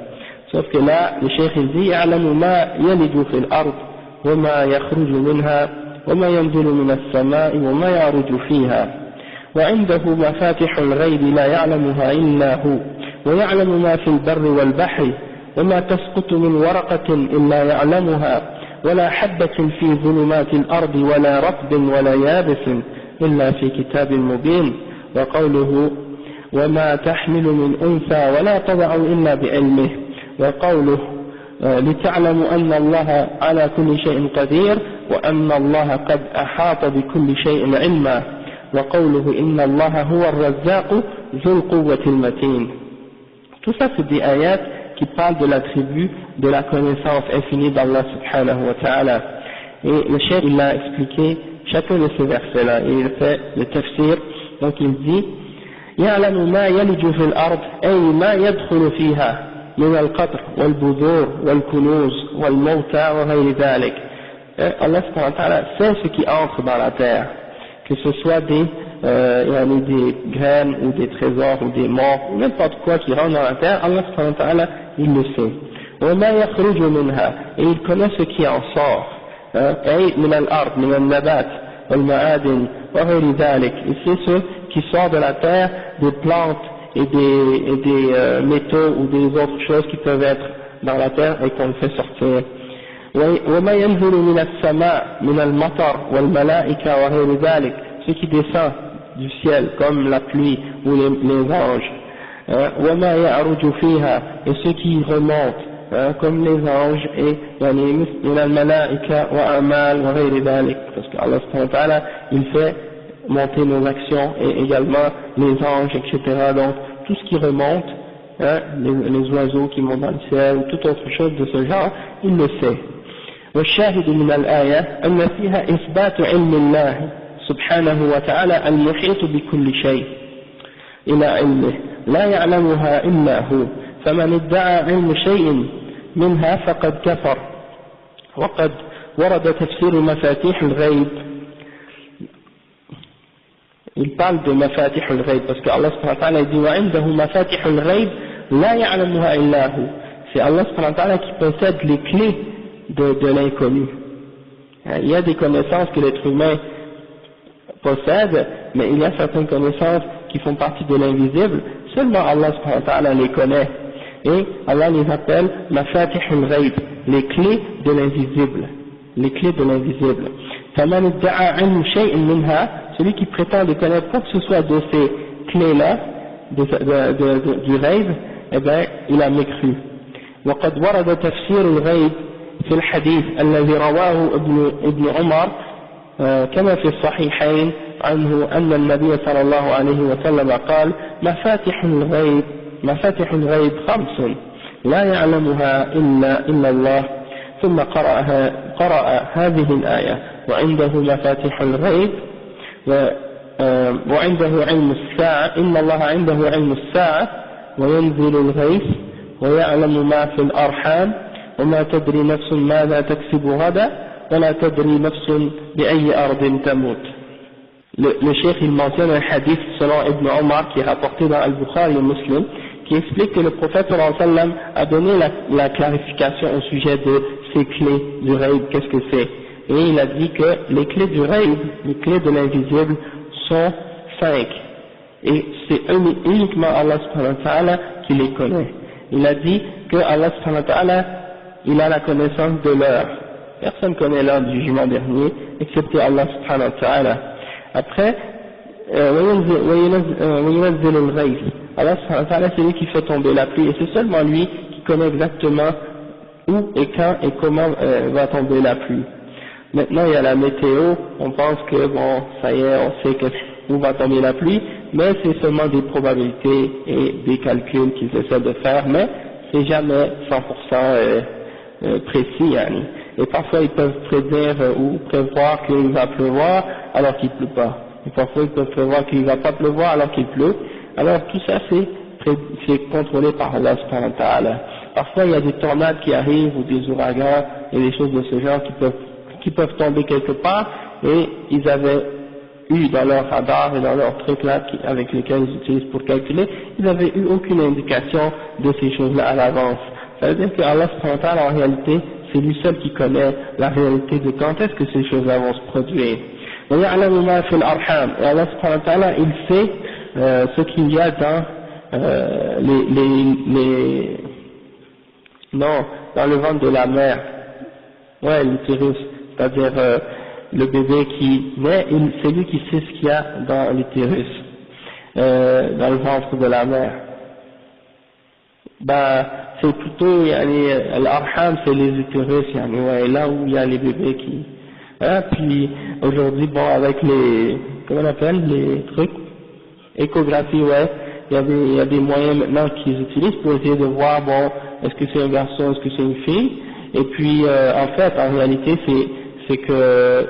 Sauf que là le cheikh il dit ya'lamu ma yaliju fil ard wa ma yakhruju minha wa ma yanzilu min as-sama'i wa ma ya'ruju fiha wa 'indahu mafatihul ghaybi la ya'lamuha illa hu wa ya'lamu ma fil barri wal bahri wa ma tasqutu min waraqatin illa ya'lamuha ولا حبة في ظلمات الأرض ولا رطب ولا يابس إلا في كتاب مبين وقوله وما تحمل من أنثى ولا تضع إلا بعلمه وقوله لتعلموا أن الله على كل شيء قدير وأن الله قد أحاط بكل شيء علما وقوله إن الله هو الرزاق ذو القوة المتين. Tout ça c'est des ayats qui parle de l'attribut de la connaissance infinie d'Allah subhanahu wa ta'ala. Et le cheikh il a expliqué chacun de ces versets-là, et il fait le tafsir, donc il dit يعلم ما يلج في الأرض أي ما يدخل فيها من القطر والبذور والكنوز والموتى وغير ذلك. Allah subhanahu wa ta'ala sait ce qui entre dans la terre, que ce soit des graines ou des trésors ou des morts ou n'importe quoi qui rentre dans la terre, Allah subhanahu wa ta'ala il le sait. وما يخرج منها, et il connaît ce qui en sort, أي من الأرض من النبات والمعادن وغير ذلك, et c'est ce qui sort de la terre, des plantes et des métaux ou des autres choses qui peuvent être dans la terre et qu'on fait sortir. وما ينزل من السماء من المطر والملائكة وغير ذلك, ce qui descend du ciel comme la pluie ou les anges, وما يعرج فيها, et ce qui remonte comme les anges et من الملائكة وأعمال وغير ذلك, parce que Allah subhanahu wa ta'ala il fait monter nos actions et également les anges, etc. Donc tout ce qui remonte, les oiseaux qui montent dans le ciel ou toute autre chose de ce genre, il le sait. والشاهد من الآية أن فيها إثبات علم الله سبحانه وتعالى المحيط بكل شيء إلى علمه لا يعلمها إلا هو, فمن ادعى علم شيء منها فقد كفر. وقد ورد تفسير مفاتيح الغيب, il parle de مفاتيح الغيب parce que Allah subhanahu wa ta'ala dit وعنده مفاتيح الغيب لا يعلمها إلا هو, c'est Allah subhanahu wa ta'ala qui possède les clés de l'inconnu. Il y a des connaissances que l'être humain possède, mais il y a certaines connaissances qui font partie de l'invisible, seulement Allah subhanahu wa ta'ala les connaît, et Allah les appelle mafatihul ghaib, les clés de l'invisible, les clés de l'invisible. فَمَنِ ادَّعَى عِلْمُ شَيْءٍ مِنْهَا, celui qui prétend de connaître quoi que ce soit de ces clés-là, du ghaib, eh bien, il a mécru. وقد ورد تفسير الغيب في الحديث الذي رواه ابن عمر كما في الصحيحين عنه أن النبي صلى الله عليه وسلم قال مفاتح الغيب 5 لا يعلمها إلا الله, ثم قرأ هذه الآية وعنده مفاتح الغيب وعنده علم الساعة إن الله عنده علم الساعة وينزل الغيث ويعلم ما في الأرحام وما تدري نفس ماذا تكسب غدا ولا تدري نفس بأي أرض تموت. Le cheikh il mentionne un hadith selon Ibn Omar qui est rapporté dans Al-Bukhari et Muslim qui explique que le prophète sallallahu alayhi wa sallam a donné la clarification au sujet de ces clés du ghaib, qu'est-ce que c'est. Et il a dit que les clés du ghaib, les clés de l'invisible sont 5. Et c'est uniquement Allah subhanahu wa ta'ala qui les connaît. Il a dit que Allah subhanahu wa ta'ala, il a la connaissance de l'heure. Personne ne connaît l'heure du jugement dernier, excepté Allah subhanahu wa ta'ala. Après, Allah subhanahu wa ta'ala, c'est lui qui fait tomber la pluie, et c'est seulement lui qui connaît exactement où et quand et comment va tomber la pluie. Maintenant il y a la météo, on pense que bon, ça y est, on sait où va tomber la pluie, mais c'est seulement des probabilités et des calculs qu'ils essaient de faire, mais c'est jamais 100% précis, yani. Et parfois ils peuvent prédire ou prévoir qu'il va pleuvoir alors qu'il ne pleut pas. Et parfois ils peuvent prévoir qu'il ne va pas pleuvoir alors qu'il pleut. Alors tout ça c'est contrôlé par Allah subhanahu wa ta'ala. Parfois il y a des tornades qui arrivent ou des ouragans et des choses de ce genre qui peuvent tomber quelque part, et ils avaient eu dans leur radar et dans leurs trucs là avec lesquels ils utilisent pour calculer, ils n'avaient eu aucune indication de ces choses-là à l'avance. Ça veut dire que Allah subhanahu wa ta'ala en réalité c'est lui seul qui connaît la réalité de quand est-ce que ces choses-là vont se produire. Et Allah subhanahu wa ta'ala il sait ce qu'il y a dans dans le ventre de la mère, l'utérus, c'est-à-dire le bébé qui naît, c'est lui qui sait ce qu'il y a dans l'utérus, dans le ventre de la mère. C'est plutôt l'arham, c'est les utérus, là où il y a les bébés qui. Puis aujourd'hui, bon, avec les, comment on appelle, les trucs, échographie, il y a des moyens maintenant qu'ils utilisent pour essayer de voir, bon, est-ce que c'est un garçon, est-ce que c'est une fille. Et puis en fait, en réalité, c'est que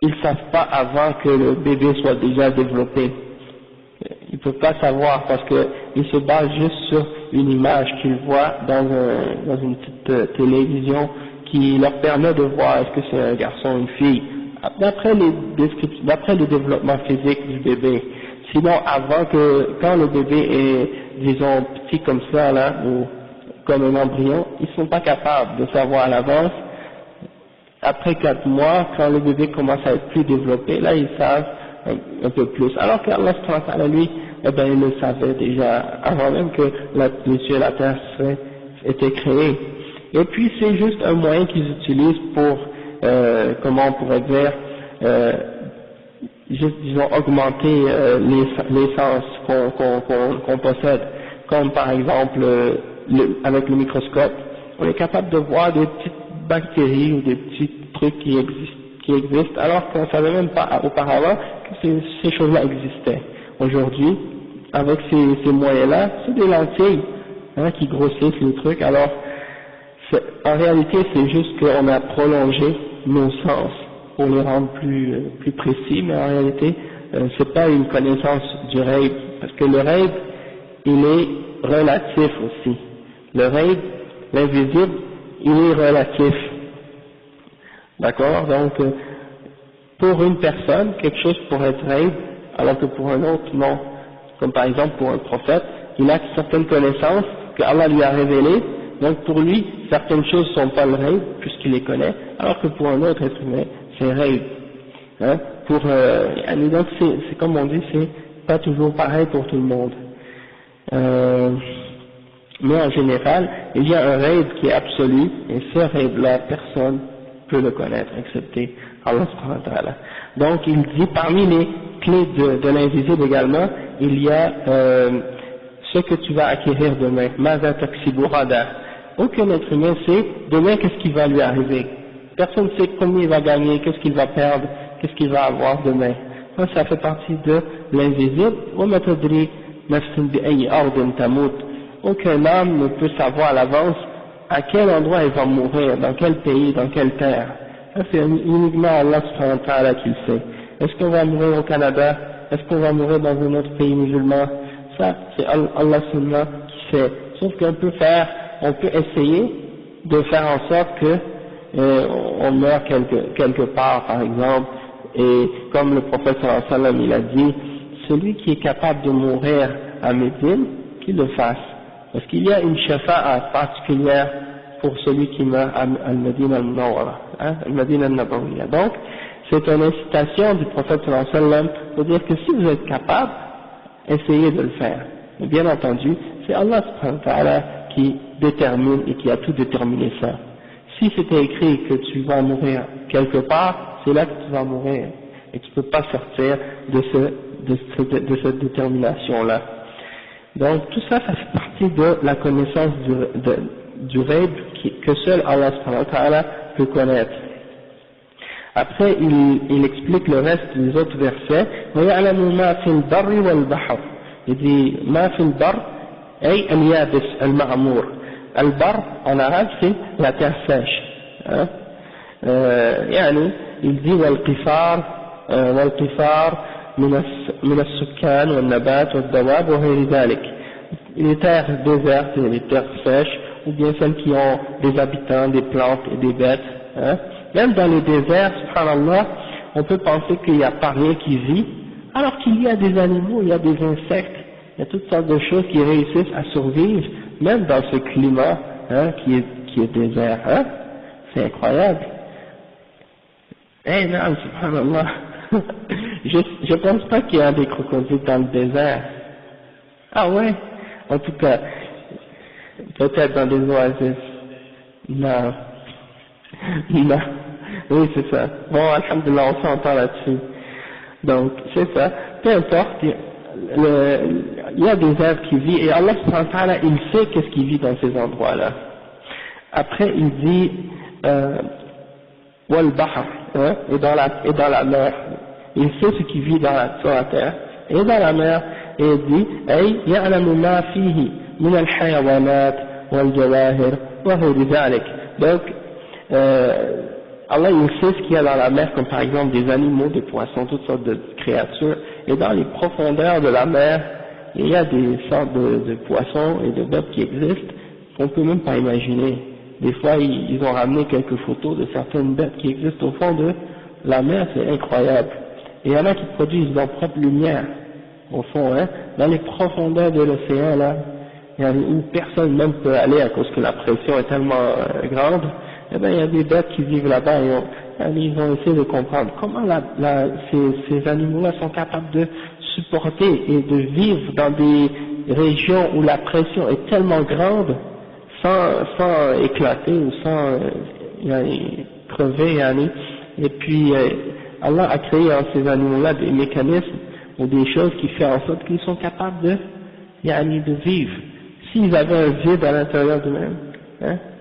ils savent pas avant que le bébé soit déjà développé. Ils peuvent pas savoir parce que ils se basent juste sur une image qu'ils voient dans une petite télévision qui leur permet de voir est-ce que c'est un garçon ou une fille. D'après le développement physique du bébé. Sinon, quand le bébé est, disons, petit comme ça, là, ou comme un embryon, ils sont pas capables de savoir à l'avance. Après 4 mois, quand le bébé commence à être plus développé, là, ils savent un peu plus. Alors qu'Allah subhanahu wa ta'ala, lui, il le savait déjà avant même que les cieux et la terre étaient créés. Et puis, c'est juste un moyen qu'ils utilisent pour, comment on pourrait dire, juste, disons, augmenter les sens qu'on possède. Comme par exemple, avec le microscope, on est capable de voir des petites bactéries ou des petits trucs qui existent, alors qu'on ne savait même pas auparavant que ces choses-là existaient. Aujourd'hui, avec ces moyens-là, c'est des lentilles qui grossissent les trucs. Alors, en réalité, c'est juste qu'on a prolongé nos sens pour les rendre plus précis, mais en réalité, c'est pas une connaissance du rêve, parce que le rêve, il est relatif aussi. Le rêve, l'invisible, il est relatif. D'accord? Donc, pour une personne, quelque chose pourrait être rêve, alors que pour un autre, non. Comme par exemple pour un prophète, il a certaines connaissances que Allah lui a révélées, donc pour lui, certaines choses ne sont pas le rêve, puisqu'il les connaît, alors que pour un autre être humain, c'est rêve. Donc c'est comme on dit, c'est pas toujours pareil pour tout le monde. Mais en général, il y a un rêve qui est absolu, et ce rêve-là, personne peut le connaître, excepté Allah subhanahu wa ta'ala. Donc il dit, parmi les clés de l'invisible également, il y a ce que tu vas acquérir demain. Maza taksibu ghada. Aucun être humain sait demain qu'est-ce qui va lui arriver. Personne ne sait combien il va gagner, qu'est-ce qu'il va perdre, qu'est-ce qu'il va avoir demain. Ça fait partie de l'invisible. وَمَا تَدْرِي نَفْسٌ بِأَيِّ أَرْضٍ تَمُوتُ. Aucun âme ne peut savoir à l'avance à quel endroit il va mourir, dans quel pays, dans quelle terre. Ça c'est uniquement Allah subhanahu wa ta'ala qui le sait. Est-ce qu'on va mourir au Canada? Est-ce qu'on va mourir dans un autre pays musulman? Ça c'est Allah seulement qui sait. Sauf qu'on peut essayer de faire en sorte que on meurt quelque part, par exemple, et comme le prophète sallallahu alayhi wa sallam il a dit, celui qui est capable de mourir à Médine, qu'il le fasse, parce qu'il y a une shafa'a particulière pour celui qui meurt à Al-Madina al-Munawwara, Al-Madina al-Nabawiyya. Donc, c'est une incitation du prophète sallallahu alayhi wa sallam pour dire que si vous êtes capable, essayez de le faire. Mais bien entendu, c'est Allah subhanahu wa ta'ala qui détermine et qui a tout déterminé ça. Si c'était écrit que tu vas mourir quelque part, c'est là que tu vas mourir. Et tu ne peux pas sortir de cette détermination-là. Donc tout ça, ça fait partie de la connaissance du rêve que seul Allah subhanahu wa ta'ala peut connaître. Après, il explique le reste des autres versets. وَيَعْلَمُ مَا فِي الْبَرِّ وَالْبَحْرِ. Il dit مَا فِي الْبَرِّ أي اليابس المعمور. البر en arabe c'est la terre sèche. يعني il dit والقفار من السكان والنبات والدواب وغير ذلك. Les terres désertes et les terres sèches, ou bien celles qui ont des habitants, des plantes et des bêtes. Même dans les déserts, subhanallah, on peut penser qu'il n'y a pas rien qui vit, alors qu'il y a des animaux, il y a des insectes, il y a toutes sortes de choses qui réussissent à survivre, même dans ce climat qui est désert. C'est incroyable. Non, subhanallah. Je pense pas qu'il y a des crocodiles dans le désert. Ah ouais? En tout cas, peut-être dans des oasis. Non. Non. Oui, c'est ça. Bon, alhamdulillah, on s'entend là-dessus. Donc, c'est ça. Peu importe, il y a des êtres qui vivent, et Allah subhanahu wa ta'ala, il sait qu'est-ce qui vit dans ces endroits-là. Après, il dit, wal bahr, et dans la mer. Il sait ce qui vit sur la terre, et dans la mer, et il dit, ay ya'lamu ma fihi min al-hayawanat wal-jawahir wa ghayri dhalik. Donc, Allah il sait ce qu'il y a dans la mer, comme par exemple des animaux, des poissons, toutes sortes de créatures, et dans les profondeurs de la mer, il y a des sortes de poissons et de bêtes qui existent qu'on peut même pas imaginer. Des fois, ils ont ramené quelques photos de certaines bêtes qui existent au fond de la mer, c'est incroyable. Et il y en a qui produisent leur propre lumière, au fond, dans les profondeurs de l'océan, là, où personne même peut aller à cause que la pression est tellement grande. Eh bien, il y a des bêtes qui vivent là-bas et ils ont essayé de comprendre comment ces animaux-là sont capables de supporter et de vivre dans des régions où la pression est tellement grande sans éclater ou sans crever. Et puis, Allah a créé en ces animaux-là des mécanismes ou des choses qui font en sorte qu'ils sont capables de vivre. S'ils avaient un vide à l'intérieur d'eux-mêmes,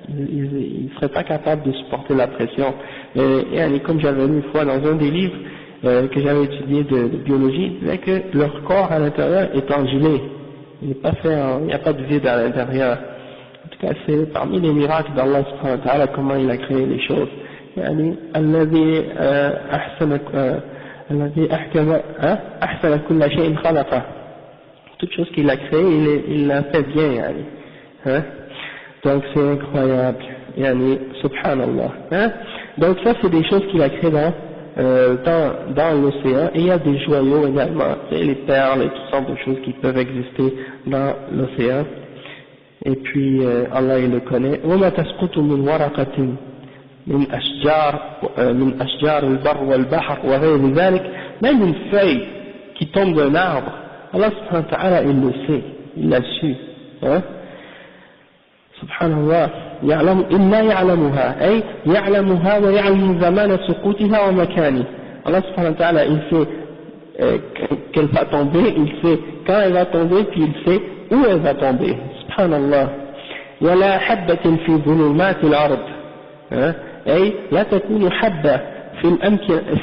ils ne seraient pas capables de supporter la pression. Et comme j'avais lu une fois dans un des livres que j'avais étudié de biologie, il disait que leur corps à l'intérieur est gelé. Il n'y a pas de vide à l'intérieur. En tout cas, c'est parmi les miracles d'Allah subhanahu wa ta'ala comment il a créé les choses. الذي أحسن كل شيء خلقه. Toute chose qu'il a créé, il l'a fait bien. Donc c'est incroyable, subhanallah. Donc ça c'est des choses qu'il a créées dans l'océan, et il y a des joyaux également, les perles et toutes sortes de choses qui peuvent exister dans l'océan. Et puis Allah il le connaît. وَمَا تَسْقُطُ مِنْ وَرَقَةٍ من أشجار البر والبحر وغير ذلك. Même une feuille qui tombe d'un arbre, Allah subhanahu wa ta'ala il le sait, il l'a su. Subhanallah, إِلَّا يَعْلَمُهَا أي يعلمها ويعلم زمان سقوطها ومكانه. Allah subhanahu wa ta'ala il sait qu'elle va tomber, il sait quand elle va tomber, puis il sait où elle va tomber. Subhanallah. ولا حبة في ظلمات الأرض أي لا تكون حبة في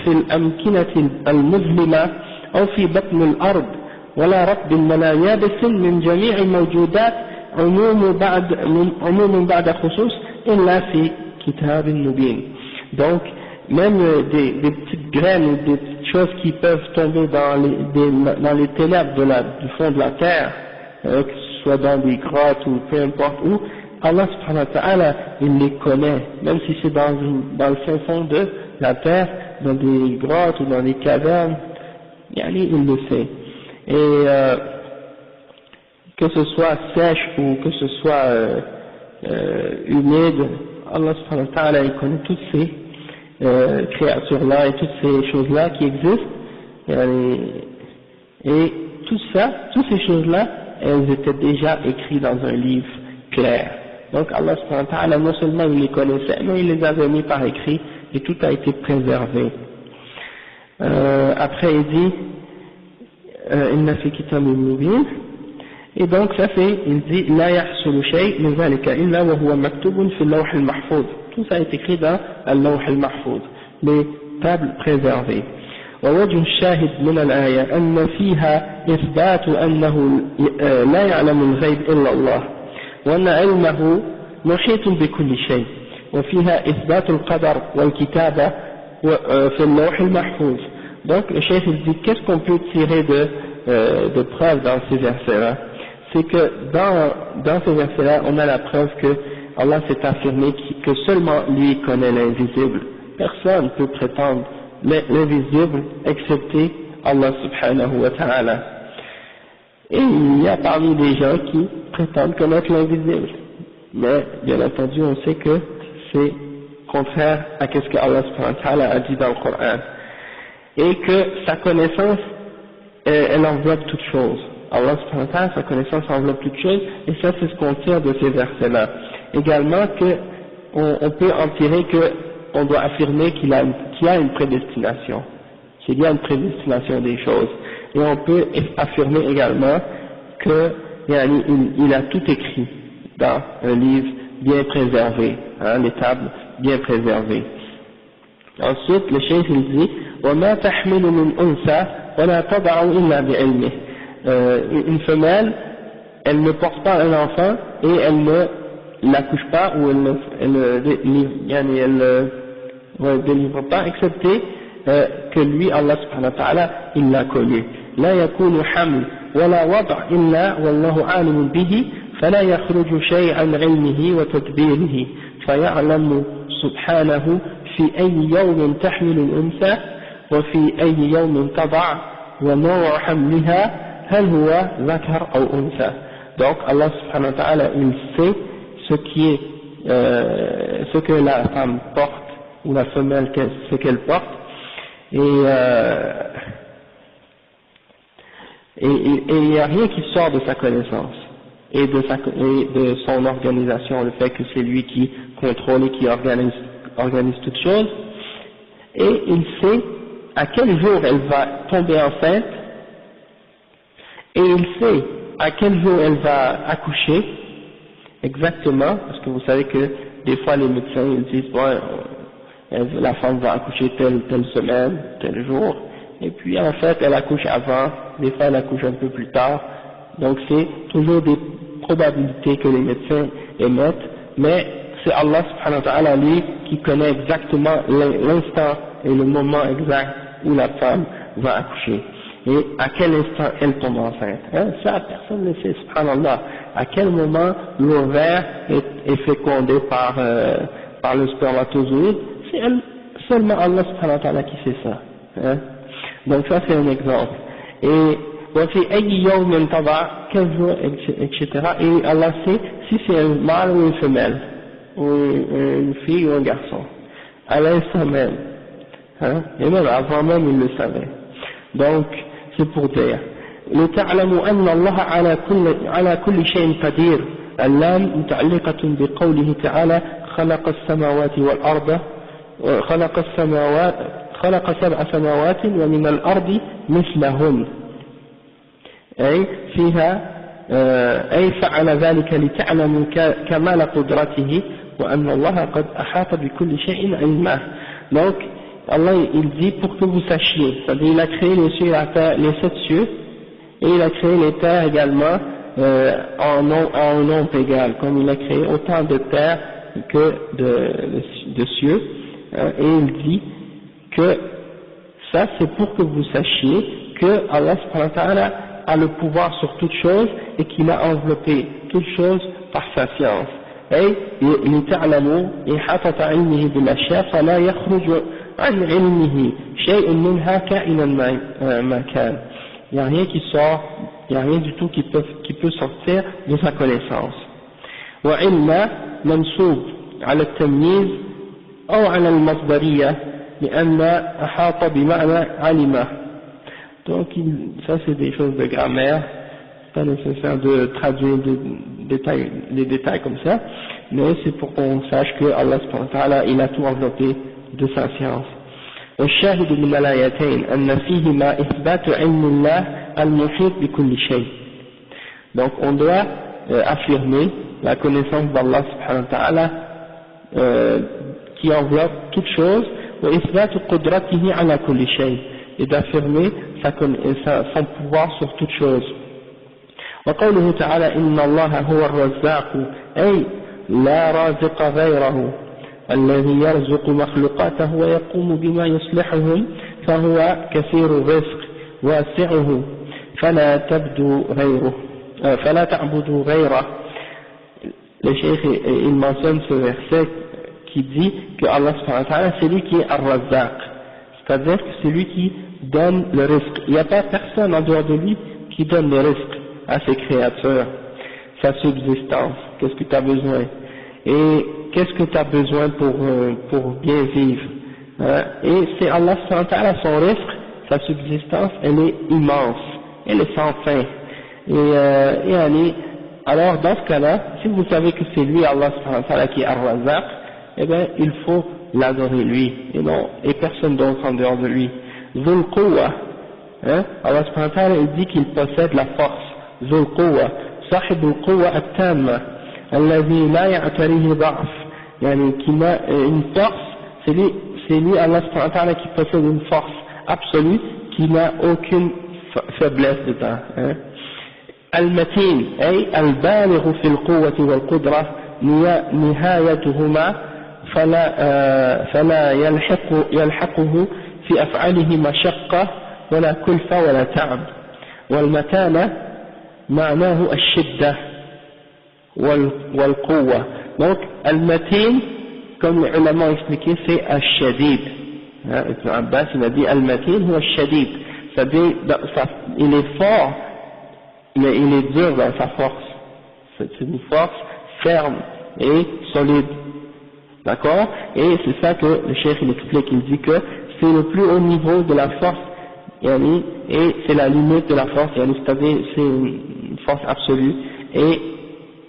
الأمكنة المظلمة أو في بطن الأرض ولا رطب ولا يابس من جميع الموجودات عموم بعد خصوص إلا في كتاب مبين. Donc même des petites graines ou des petites choses qui peuvent tomber dans les ténèbres du fond de la terre, que ce soit dans des grottes ou peu importe où, Allah subhanahu wa ta'ala, il les connaît, même si c'est dans le fin fond de la terre, dans des grottes ou dans des cavernes, il le sait. Et que ce soit sèche ou que ce soit humide, Allah subhanahu wa ta'ala, il connaît toutes ces créatures-là et toutes ces choses-là qui existent, et tout ça, toutes ces choses-là, elles étaient déjà écrites dans un livre clair. Donc Allah subhanahu wa ta'ala, non seulement il les connaissait, mais il les avait mis par écrit et tout a été préservé. Après il dit inna fi kitabin mubin, et donc ça fait, il dit la yahsulu shay min zalika illa wa huwa maktubun fi al-lawh al-mahfuz. Tout ça est écrit dans al-lawh al-mahfuz, les tables préservées. ووجه الشاهد من الآية أن فيها إثبات أنه لا يعلم الغيب إلا الله وأن علمه محيط بكل شيء وفيها إثبات القدر والكتابة في اللوح المحفوظ. Donc le chef dit qu'est-ce qu'on peut tirer de preuve dans ces versets-là? C'est que dans ces versets-là on a la preuve que Allah s'est affirmé que seulement lui connaît l'invisible. Personne ne peut prétendre l'invisible excepté Allah subhanahu wa ta'ala. Et il y a parmi les gens qui prétendent connaître l'invisible, mais bien entendu on sait que c'est contraire à ce que Allah subhanahu wa ta'ala a dit dans le Coran, et que sa connaissance elle enveloppe toute chose. Allah subhanahu wa ta'ala, sa connaissance enveloppe toute chose, et ça c'est ce qu'on tire de ces versets là. Également que on peut en tirer que on doit affirmer qu'il y a une prédestination, qu'il y a une prédestination des choses, et on peut affirmer également que il a tout écrit dans un livre bien préservé, les tables bien préservées. Ensuite le cheikh il dit وما تحمل من أنثى ولا تضع إلا بعلمه. Une femelle, elle ne porte pas un enfant et elle ne l'accouche pas ou elle ne délivre pas excepté que lui Allah subhanahu wa ta'ala il l'a connu. لا يكون حمل ولا وضع إلا والله عالم به فلا يخرج شيء عن علمه وتدبيره فيعلم سبحانه في أي يوم تحمل الأنثى وفي أي يوم تضع ونوع حملها هل هو ذكر أو أنثى. Donc Allah subhanahu wa ta'ala il sait ce que la femme porte ou la femelle ce qu'elle porte, et il n'y a rien qui sort de sa connaissance et de son organisation, le fait que c'est lui qui contrôle et qui organise toutes choses, et il sait à quel jour elle va tomber enceinte, et il sait à quel jour elle va accoucher exactement, parce que vous savez que des fois les médecins ils disent bon, la femme va accoucher telle semaine, tel jour, et puis en fait elle accouche avant, des fois elle accouche un peu plus tard, donc c'est toujours des probabilités que les médecins émettent, mais c'est Allah subhanahu wa ta'ala lui qui connaît exactement l'instant et le moment exact où la femme va accoucher, et à quel instant elle tombe enceinte, ça personne ne sait, subhanallah, à quel moment l'ovaire est fécondé par le spermatozoïde, c'est seulement Allah subhanahu wa ta'ala qui sait ça, donc ça c'est un exemple. Et voici quel jour, etc. Et Allah sait si c'est un mâle ou une femelle, ou une fille ou un garçon, à l'instant même, et même avant même il le savait. Donc c'est pour dire لتعلموا أن الله على كل شيء قدير. اللام متعلقة بقوله تعالى خلق السماوات والأرض خلق 7 سماوات ومن الأرض مثلهن، أي فيها أي فعل ذلك لتعلموا كمال قدرته وأن الله قد أحاط بكل شيء علما. Donc Allah il dit pour que vous sachiez, c'est-à-dire il a créé les cieux et la terre, les 7 cieux, et il a créé les terres également en nombre égal, comme il a créé autant de terres que de cieux, et il dit que ça c'est pour que vous sachiez que Allah subhanahu wa ta'ala a le pouvoir sur toute chose et qu'il a enveloppé toute chose par sa science, أي لتعلموا إحاطة علمه بالأشياء فلا يخرج عن علمه شيء منها كائنا ما كان. Il n'y a rien qui sort, il n'y a rien du tout qui peut sortir de sa connaissance. وعلم منصوب على التمييز أو على المصدرية لأن أحاط بمعنى علمه. Donc ça c'est des choses de grammaire, pas nécessaire de traduire des détails comme ça, mais c'est pour qu'on sache que Allah subhanahu wa ta'ala il a tout enveloppé de sa science. والشاهد من الآيتين أن فيهما إثبات علم الله المحيط بكل شيء. Donc on doit affirmer la connaissance d'Allah subhanahu wa ta'ala qui enveloppe toute chose, وإثبات قدرته على كل شيء, et d'affirmer son pouvoir sur toute chose. وقوله تعالى إن الله هو الرزاق أي لا رازق غيره الذي يرزق مخلوقاته ويقوم بما يصلحهم فهو كثير الرزق واسعه فلا تعبدوا غيره. Le cheikh il mentionne ce verset qui dit que Allah subhanahu wa ta'ala c'est lui qui est Ar-Razzaq, c'est-à-dire que c'est lui qui donne le risque. Il n'y a pas personne en dehors de lui qui donne le risque à ses créatures, sa subsistance, qu'est-ce que tu as besoin et qu'est-ce que tu as besoin pour bien vivre, hein? Et c'est Allah subhanahu wa ta'ala, son risque, sa subsistance, elle est immense, elle est sans fin, et alors dans ce cas-là, si vous savez que c'est lui Allah subhanahu wa ta'ala qui est Ar-Razzaq, eh bien il faut l'adorer lui et personne d'autre en dehors de lui. Zul Quwwa, hein? Allah subhanahu wa ta'ala il dit qu'il possède la force. Zul Quwwa, Sahibul Quwwa at-Tamma, alladhi la ya'tarihi da'af, yani qui a une force, c'est lui Allah subhanahu wa ta'ala qui possède une force absolue, qui n'a aucune faiblesse dedans, hein? Al-Matin, ay al-balighu fil quwwati wal qudra nihayatuhuma فلا يلحقه في أفعاله مشقة ولا كلفة ولا تعب. والمتانة معناه الشدة والقوة. Donc al-matin, comme les ulama ont expliqué, c'est al-shadid. Ibn Abbas il a dit al-matin huwa al-shadid, c'est-à-dire il est fort mais il est dur dans sa force, c'est une force ferme et solide. D'accord? Et c'est ça que le cheikh il explique, il dit que c'est le plus haut niveau de la force, et c'est la limite de la force, c'est-à-dire c'est une force absolue, et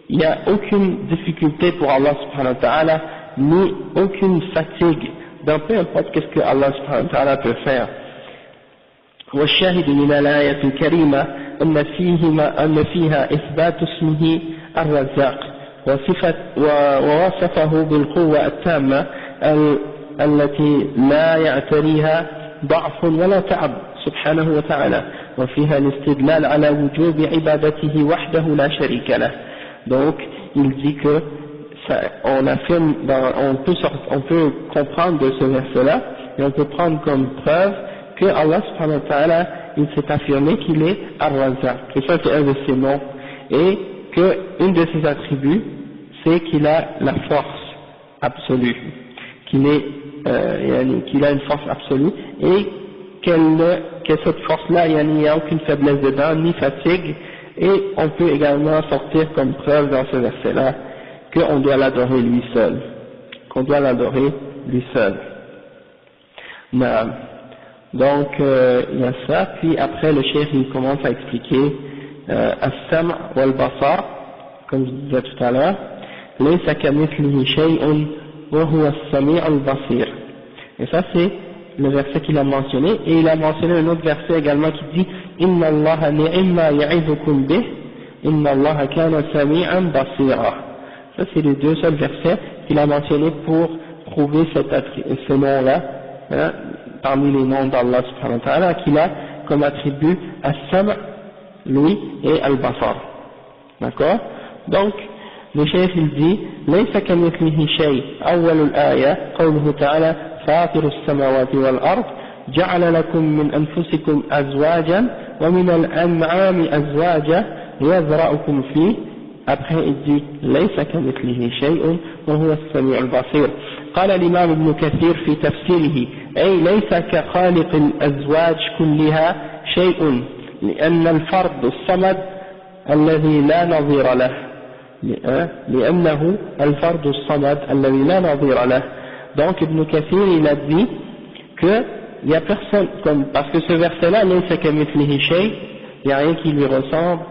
il n'y a aucune difficulté pour Allah subhanahu wa ta'ala, ni aucune fatigue, dans peu importe qu'est-ce que Allah subhanahu wa ta'ala peut faire. والشاهد من الآية الكريمة أن فيها إثبات اسمه الرزاق ووصفه بالقوة التامة التي لا يعتريها ضعف ولا تعب سبحانه وتعالى وفيها الاستدلال على وجوب عبادته وحده لا شريك له. Donc il dit que on affirme, on peut comprendre de ce verset-là et on peut prendre comme preuve que Allah subhanahu wa ta'ala il s'est affirmé qu'il est Ar-Razzaq, que ça c'est un de ses noms, et que une de ses attributs c'est qu'il a la force absolue, qu'il a une force absolue et que cette force-là, il n'y a aucune faiblesse dedans, ni fatigue, et on peut également sortir comme preuve dans ce verset-là qu'on doit l'adorer lui seul, Donc il y a ça, puis après le cheikh il commence à expliquer as-sam' wal-basar, comme je disais tout à l'heure, laysa kamithlihi shay'un wa huwa as-sami' al-basir. Et ça c'est le verset qu'il a mentionné, et il a mentionné un autre verset également qui dit inna allaha ni'ma ya'izukum bih inna allaha kana sami'an basira. Ça c'est les deux seuls versets qu'il a mentionnés pour prouver ce nom-là, hein, parmi les noms d'Allah subhanahu wa ta'ala, qu'il a comme attribut as-sam', lui, et al-basar. D'accord? Donc le cheikh il dit laysa kamithlihi shay', awwal al-aya qawluhu ta'ala فاطر السماوات والأرض جعل لكم من أنفسكم أزواجا ومن الأنعام أزواجا يذرأكم فيه après il dit ليس كمثله شيء وهو السميع البصير. قال الإمام ابن كثير في تفسيره أي ليس كخالق الأزواج كلها شيء لأن الفرد الصمد الذي لا نظير له لأنه الفرد الصمد الذي لا نظير له. Donc Ibn Kathir il a dit que il y a personne comme parce que ce verset là ليس كمثله شيء, il n'y a rien qui lui ressemble,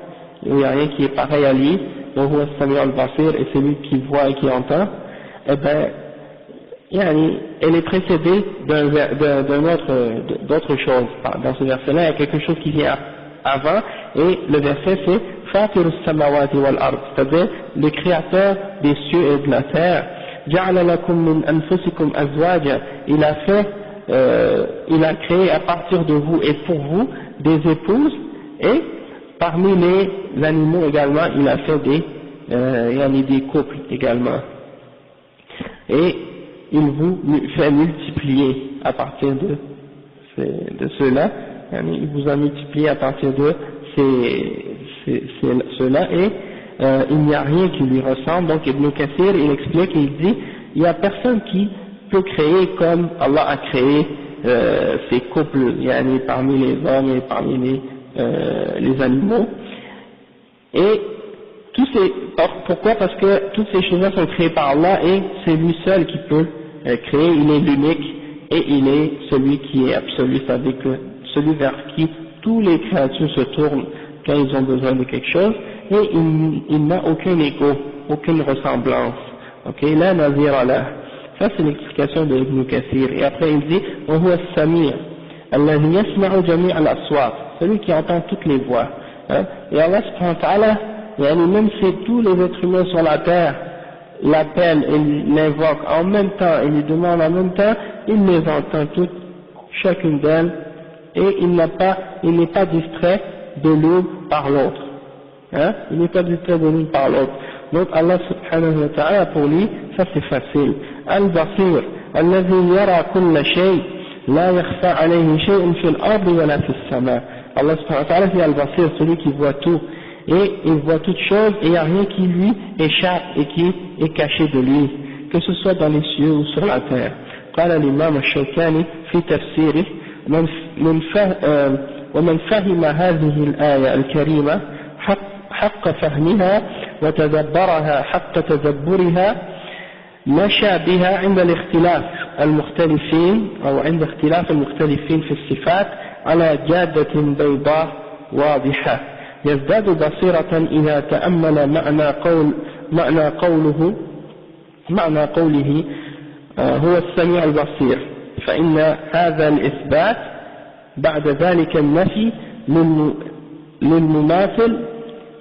il n'y a rien qui est pareil à lui, وهو السميع البصير, et c'est lui qui voit et qui entend. Eh ben elle est précédée d'autre chose. Dans ce verset-là, il y a quelque chose qui vient avant, et le verset c'est Fatir as-samawati wal-ard, c'est-à-dire le créateur des cieux et de la terre. Ja'ala lakum min anfusikum azwaja, il a créé à partir de vous et pour vous des épouses, et parmi les animaux également, il a fait des couples également. Et il vous fait multiplier à partir de cela, il vous a multiplié à partir de cela, et il n'y a rien qui lui ressemble. Donc Ibn Kathir il explique, il dit, il n'y a personne qui peut créer comme Allah a créé ces couples, parmi les hommes et parmi les animaux. Et pourquoi? Parce que toutes ces choses-là sont créées par Allah, et c'est lui seul qui peut créer, il est l'unique, et il est celui qui est absolu, c'est-à-dire que celui vers qui tous les créatures se tournent quand ils ont besoin de quelque chose, et il n'a aucun écho, aucune ressemblance. Ok, là, nazir Allah. Ça c'est l'explication de Ibn Kathir. Et après il dit, وهو السميع الذي يسمع جميع الأصوات, celui qui entend toutes les voix. Et Allah subhanahu wa ta'ala, même si tous les êtres humains sur la terre l'appellent et l'invoquent en même temps et lui demandent en même temps, il les entend toutes, chacune d'elles, et il n'est pas distrait de l'une par l'autre. Il n'est pas distrait de l'une par l'autre. Donc Allah subhanahu wa ta'ala, pour lui, ça c'est facile. Al-Basir, الذي يرى كل شيء لا يخفى عليه شيء في الأرض ولا في السماء. Allah subhanahu wa ta'ala, c'est Al-Basir, celui qui voit tout, et il voit toutes choses, et il n'y a rien qui lui échappe et qui est caché de lui, que ce soit dans les cieux ou sur la terre. قال الإمام الشوكاني في تفسيره ومن فهم هذه الآية الكريمة حق فهمها وتدبرها حق تدبرها مشى بها عند الاختلاف المختلفين أو عند اختلاف المختلفين في الصفات على جادة بيضاء واضحة يزداد بصيرة إذا تأمل معنى قوله هو السميع البصير، فإن هذا الإثبات بعد ذلك النفي للمماثل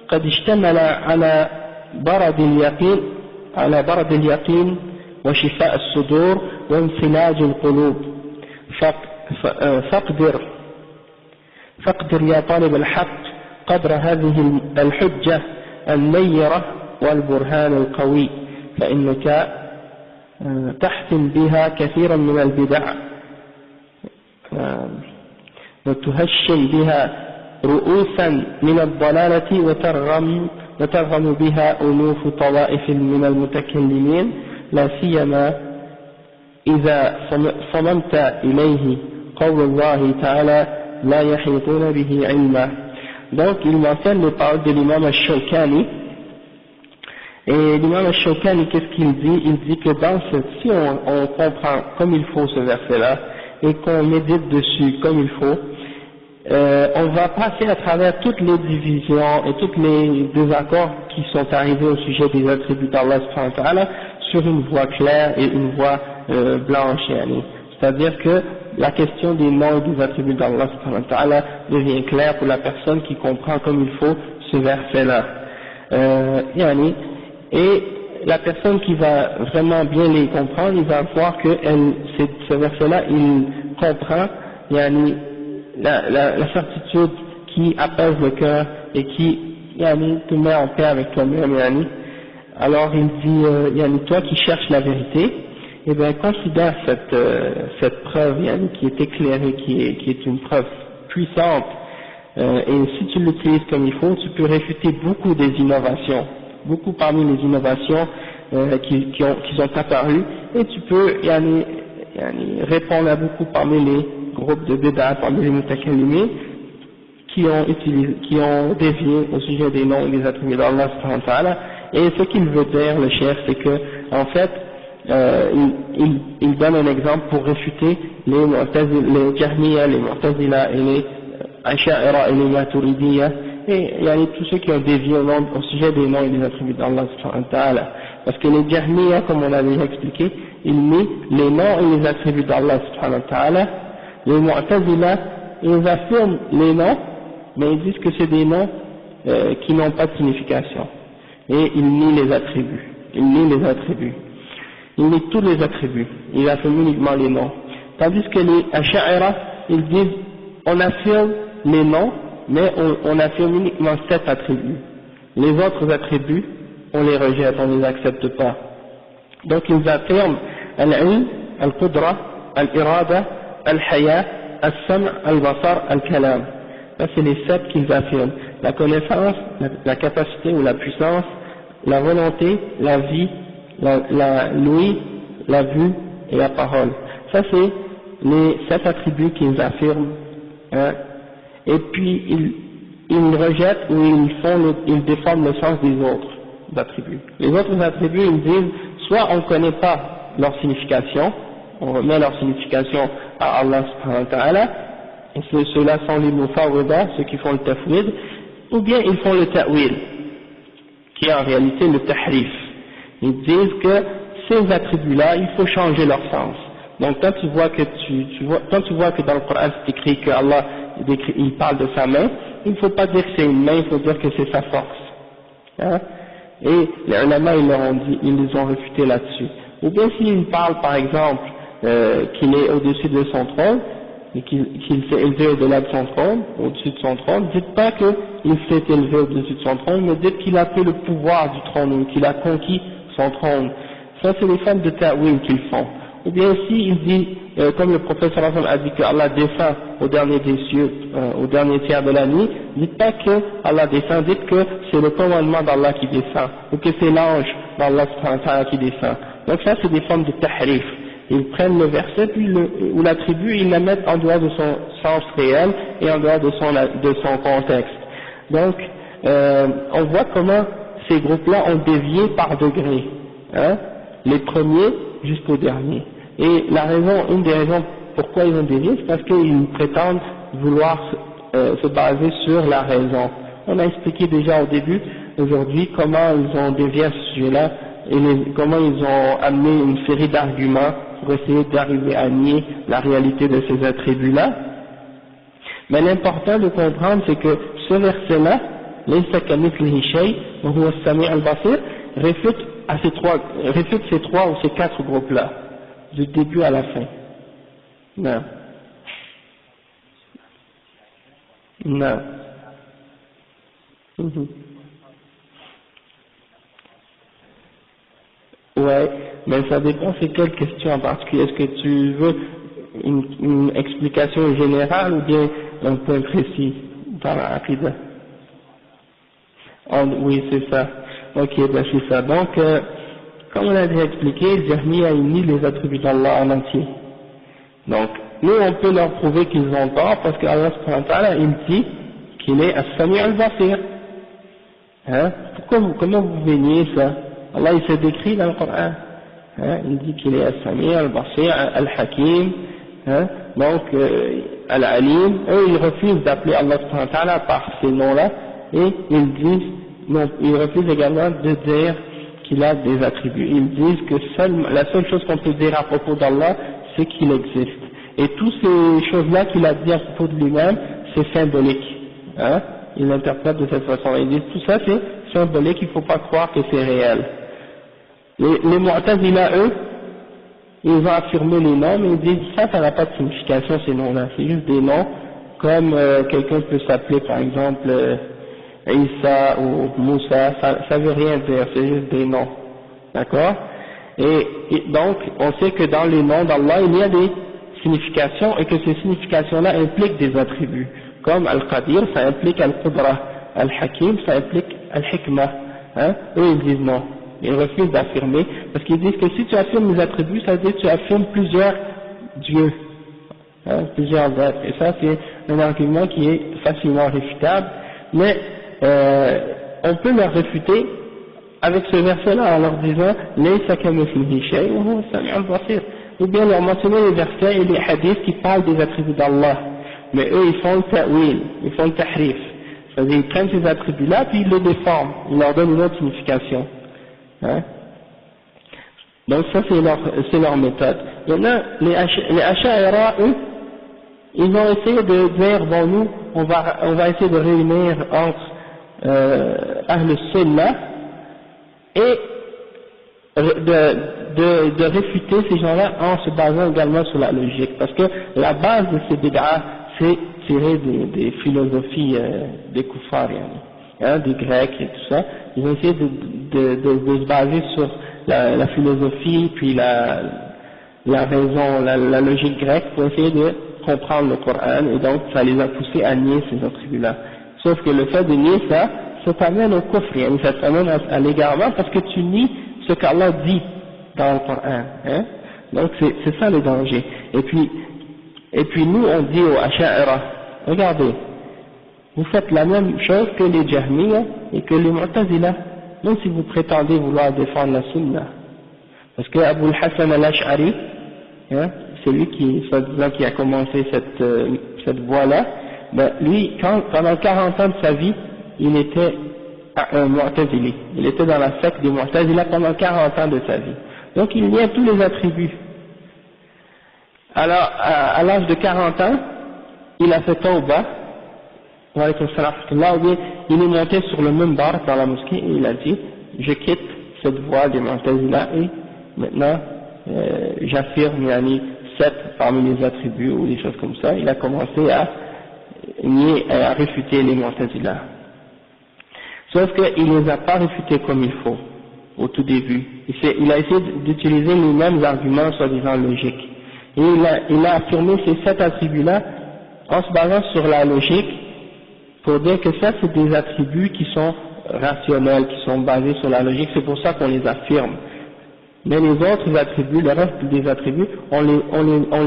قد اشتمل على برد اليقين وشفاء الصدور وانفلاج القلوب. فاقدر يا طالب الحق قدر هذه الحجة النيرة والبرهان القوي، فإنك تحتم بها كثيرا من البدع وتهشم بها رؤوسا من الضلالة وترغم بها ألوف طوائف من المتكلمين، لا سيما إذا صممت إليه قول الله تعالى لا يحيطون به علما. Donc il mentionne les paroles de l'imam al-Shawkani, et l'imam al-Shawkani qu'est-ce qu'il dit? Il dit que si on comprend comme il faut ce verset-là et qu'on médite dessus comme il faut, on va passer à travers toutes les divisions et tous les désaccords qui sont arrivés au sujet des attributs d'Allah subhanahu wa ta'ala sur une voie claire et une voie blanche. C'est-à-dire que la question des noms et des attributs d'Allah subhanahu wa ta'ala devient claire pour la personne qui comprend comme il faut ce verset-là. Et la personne qui va vraiment bien les comprendre, il va voir que ce verset-là, il comprend la certitude qui apaise le cœur et qui te met en paix avec toi-même. Alors il dit, toi qui cherches la vérité, eh bien considère cette preuve qui est éclairée, qui est une preuve puissante, et si tu l'utilises comme il faut, tu peux réfuter beaucoup des innovations beaucoup parmi les innovations qui sont apparues, et tu peux répondre à beaucoup parmi les groupes de bid'a, parmi les mutakallimin, qui ont dévié au sujet des noms et des attributs d'Allah subhanahu wa ta'ala. Et ce qu'il veut dire, le chef, c'est que, en fait, il donne un exemple pour réfuter les Jahmiya, les Mu'tazila et les Asha'ira et les Maturidiyya, et il y a tous ceux qui ont dévié au sujet des noms et des attributs d'Allah subhanahu wa ta'ala. Parce que les Jahmiya, comme on l'avait expliqué, ils nient les noms et les attributs d'Allah subhanahu wa ta'ala. Les Mu'tazila, ils affirment les noms, mais ils disent que c'est des noms qui n'ont pas de signification. Et ils nient les attributs. Ils nient les attributs. Ils nient tous les attributs. Ils affirment uniquement les noms. Tandis que les Asha'ira, ils disent, on affirme les noms, mais on affirme uniquement 7 attributs. Les autres attributs, on les rejette, on ne les accepte pas. Donc ils affirment al-ilm, al-qudra, al-irada, al-haya, al-sam', al-basar, al-kalam. Ça c'est les 7 qu'ils affirment. La connaissance, la capacité ou la puissance, la volonté, la vie, l'ouïe, la vue et la parole. Ça c'est les 7 attributs qu'ils affirment. Hein. Et puis ils rejettent ou ils déforment le sens des autres attributs. Les autres attributs, ils disent, soit on ne connaît pas leur signification, on remet leur signification à Allah subhanahu wa ta'ala, et ceux-là sont les mufawwida, ceux qui font le tafwid, ou bien ils font le ta'wil, qui est en réalité le tahrif. Ils disent que ces attributs-là, il faut changer leur sens. Donc quand tu vois que quand tu vois que dans le Coran c'est écrit que Allah il parle de sa main, il ne faut pas dire que c'est une main, il faut dire que c'est sa force. Hein? Et les ulama ils les ont réfutés là-dessus. Ou bien s'il parle par exemple qu'il est au-dessus de son trône, et qu'il s'est élevé au-delà de son trône, au-dessus de son trône, dites pas qu'il s'est élevé au-dessus de son trône, mais dites qu'il a pris le pouvoir du trône, ou qu'il a conquis son trône. Ça c'est les formes de ta'wil qu'ils font. Ou bien aussi il dit, comme le prophète sallallahu alayhi wa sallam a dit que Allah descend au dernier des cieux, au dernier tiers de la nuit, dites pas que Allah descend, dites que c'est le commandement d'Allah qui descend, ou que c'est l'ange d'Allah qui descend. Donc ça c'est des formes de tahrif. Ils prennent le verset ou l'attribut, ils la mettent en dehors de son sens réel et en dehors de son contexte. Donc on voit comment ces groupes-là ont dévié par degrés, hein, les premiers jusqu'aux derniers. Et une des raisons pourquoi ils ont dévié, c'est parce qu'ils prétendent vouloir se baser sur la raison. On a expliqué déjà au début, aujourd'hui, comment ils ont dévié à ce sujet-là, et comment ils ont amené une série d'arguments pour essayer d'arriver à nier la réalité de ces attributs-là. Mais l'important de comprendre, c'est que ce verset-là, Laysa kamithlihi shay wa huwa as-sami' al-basir, réfute ces 3 ou ces 4 groupes-là, du début à la fin. Non. Non. Ouais, mais ça dépend c'est quelle question en particulier. Est-ce que tu veux une explication générale ou bien un point précis dans la Aqidah? Oui, c'est ça. Ok, ben c'est ça. Donc, comme on a déjà expliqué, le Jahmiya nie les attributs d'Allah en entier. Donc, nous on peut leur prouver qu'ils ont tort parce qu'Allah subhanahu wa ta'ala il dit qu'il est as-sami' al-basir. Hein? Comment vous veniez ça? Allah il s'est décrit dans le Coran. Hein? Il dit qu'il est as-sami' al-basir, al-hakim. Hein? Donc, al-alim. Eux ils refusent d'appeler Allah subhanahu wa ta'ala par ces noms-là et ils disent, non, ils refusent également de dire qu'il a des attributs. Ils disent que la seule chose qu'on peut dire à propos d'Allah, c'est qu'il existe. Et toutes ces choses-là qu'il a dit à propos de lui-même, c'est symbolique. Hein? Ils l'interprètent de cette façon. Ils disent tout ça c'est symbolique, il ne faut pas croire que c'est réel. Les Mu'tazila, eux, ils ont affirmé les noms, mais ils disent ça n'a pas de signification ces noms-là. C'est juste des noms, comme quelqu'un peut s'appeler par exemple Isa ou Moussa, ça veut rien dire, c'est juste des noms. D'accord? Et donc, on sait que dans les noms d'Allah, il y a des significations et que ces significations-là impliquent des attributs. Comme Al-Qadir, ça implique Al-Qudra. Al-Hakim, ça implique Al-Hikmah. Hein? Eux ils disent non, ils refusent d'affirmer, parce qu'ils disent que si tu affirmes les attributs, ça veut dire que tu affirmes plusieurs dieux, hein, plusieurs êtres, et ça c'est un argument qui est facilement réfutable, mais on peut leur réfuter avec ce verset-là en leur disant « Laysa kamithlihi shay'un wa huwa as-sami'ul basir » ou bien leur mentionner les versets et les hadiths qui parlent des attributs d'Allah, mais eux ils font le ta'wil, ils font le tahrif, c'est-à-dire ils prennent ces attributs-là puis ils les déforment, ils leur donnent une autre signification, hein? Donc ça c'est leur méthode. Il y en a, les Asha'ira, eux, ils ont essayé de dire, bon nous, on va essayer de réunir entre Ahl Sunnah et de réfuter ces gens-là en se basant également sur la logique, parce que la base de ces bid'ah, c'est tiré des philosophies des kuffars, hein, des Grecs et tout ça. Ils ont essayé de se baser sur la philosophie, puis la raison, la logique grecque pour essayer de comprendre le Coran, et donc ça les a poussés à nier ces attributs-là. Sauf que le fait de nier ça t'amène au kufr, ça t'amène à l'égarement, parce que tu nies ce qu'Allah dit dans le Coran, hein. Donc c'est ça le danger. Et puis nous on dit aux Asha'ira, regardez, vous faites la même chose que les Jahmiya et que les Mu'tazila, même si vous prétendez vouloir défendre la Sunna. Parce que Abu al-Hassan al-Ash'ari, hein, c'est lui qui a commencé cette voie-là, ben lui, pendant 40 ans de sa vie, il était un Mu'tazili. Il était dans la secte des Mu'tazila pendant 40 ans de sa vie. Donc il nie tous les attributs. Alors, à l'âge de 40 ans, il a fait tawbah, ou bien il est monté sur le minbar dans la mosquée et il a dit, je quitte cette voie des Mu'tazila et maintenant j'affirme 7 parmi les attributs ou des choses comme ça. Il a commencé à nier, à réfuter les Mu'tazila. Sauf qu'il ne les a pas réfutés comme il faut, au tout début. Il a essayé d'utiliser les mêmes arguments soi-disant logiques. Et il a affirmé ces 7 attributs-là en se basant sur la logique, pour dire que ça c'est des attributs qui sont rationnels, qui sont basés sur la logique, c'est pour ça qu'on les affirme. Mais les autres attributs, le reste des attributs, on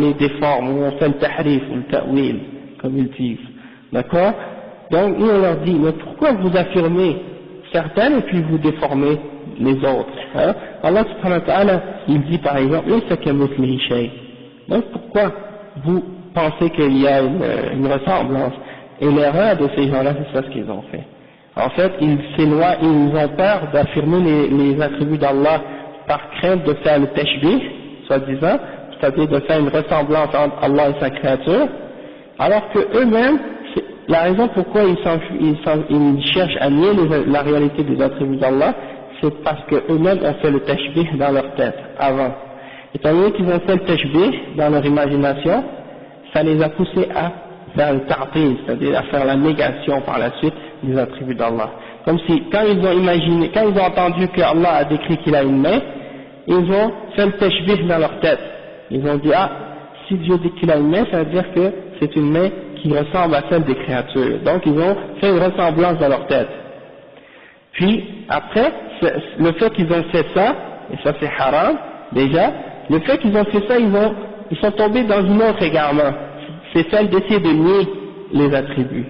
les déforme, ou on fait le tahrif, ou le ta'wil, comme ils disent. D'accord? Donc, nous on leur dit, mais pourquoi vous affirmez certaines et puis vous déformez les autres, hein? Allah subhanahu wa ta'ala, il dit par exemple, donc pourquoi vous pensez qu'il y a une ressemblance? Et l'erreur de ces gens-là, c'est ça ce qu'ils ont fait. En fait, ils ont peur d'affirmer les attributs d'Allah par crainte de faire le tashbih, soi-disant, c'est-à-dire de faire une ressemblance entre Allah et sa créature, alors que eux-mêmes, la raison pourquoi ils cherchent à nier la réalité des attributs d'Allah, c'est parce qu'eux-mêmes ont fait le tashbih dans leur tête, avant. Étant donné qu'ils ont fait le tashbih dans leur imagination, ça les a poussés à faire le ta'til, c'est-à-dire à faire la négation par la suite des attributs d'Allah. Comme si, quand ils ont entendu que Allah a décrit qu'il a une main, ils ont fait le tashbih dans leur tête. Ils ont dit, si Dieu dit qu'il a une main, ça veut dire que c'est une main qui ressemble à celle des créatures. Donc ils ont fait une ressemblance dans leur tête. Puis, après, le fait qu'ils ont fait ça, et ça c'est haram, déjà, le fait qu'ils ont fait ça, ils sont tombés dans une autre égarement. C'est celle d'essayer de nier les attributs,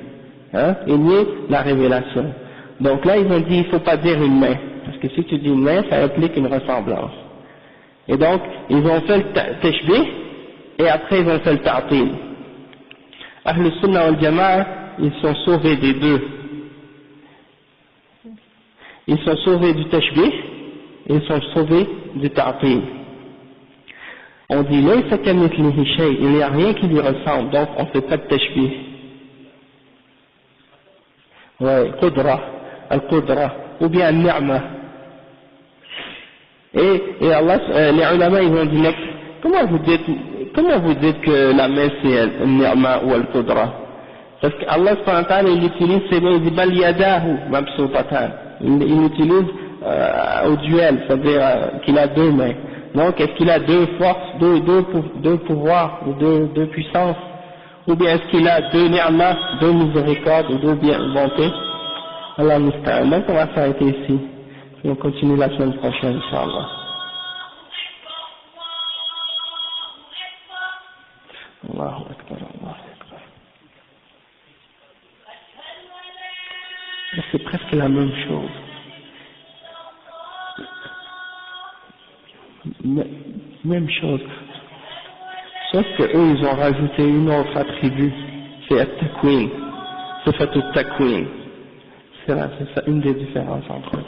hein, et nier la révélation. Donc là, ils ont dit, il ne faut pas dire une main, parce que si tu dis une main, ça implique une ressemblance. Et donc, ils ont fait le tashbih, et après ils ont fait le ta'til. Ahl Sunnah wal Jama'a, ils sont sauvés des deux. Ils sont sauvés du tashbih, et ils sont sauvés du ta'til. On dit, laysa kamithlihi shay', il n'y a rien qui lui ressemble, donc on ne fait pas de tashbih. Ouais, qudra, al-qudra, ou bien al-ni'ma. Et Allah, les ulama, ils ont dit, comment vous dites que la main c'est al-ni'ma ou al-qudra? Parce qu'Allah subhanahu wa ta'ala, il utilise ces mains, il dit, bal yadahu mabsutatan. Il utilise au duel, c'est-à-dire qu'il a deux mains. Donc, est-ce qu'il a deux forces, deux pouvoirs, ou deux puissances? Ou bien est-ce qu'il a deux ni'mas, deux miséricordes, ou deux bontés? Allah musta'an. Donc, on va s'arrêter ici. Et on continue la semaine prochaine, Inch'Allah. Allahu Akbar, Allahu Akbar. C'est presque la même chose. Même chose. Sauf que eux, ils ont rajouté une autre attribut. C'est at-takwin. C'est fait au takwin. C'est là, c'est ça, une des différences entre eux.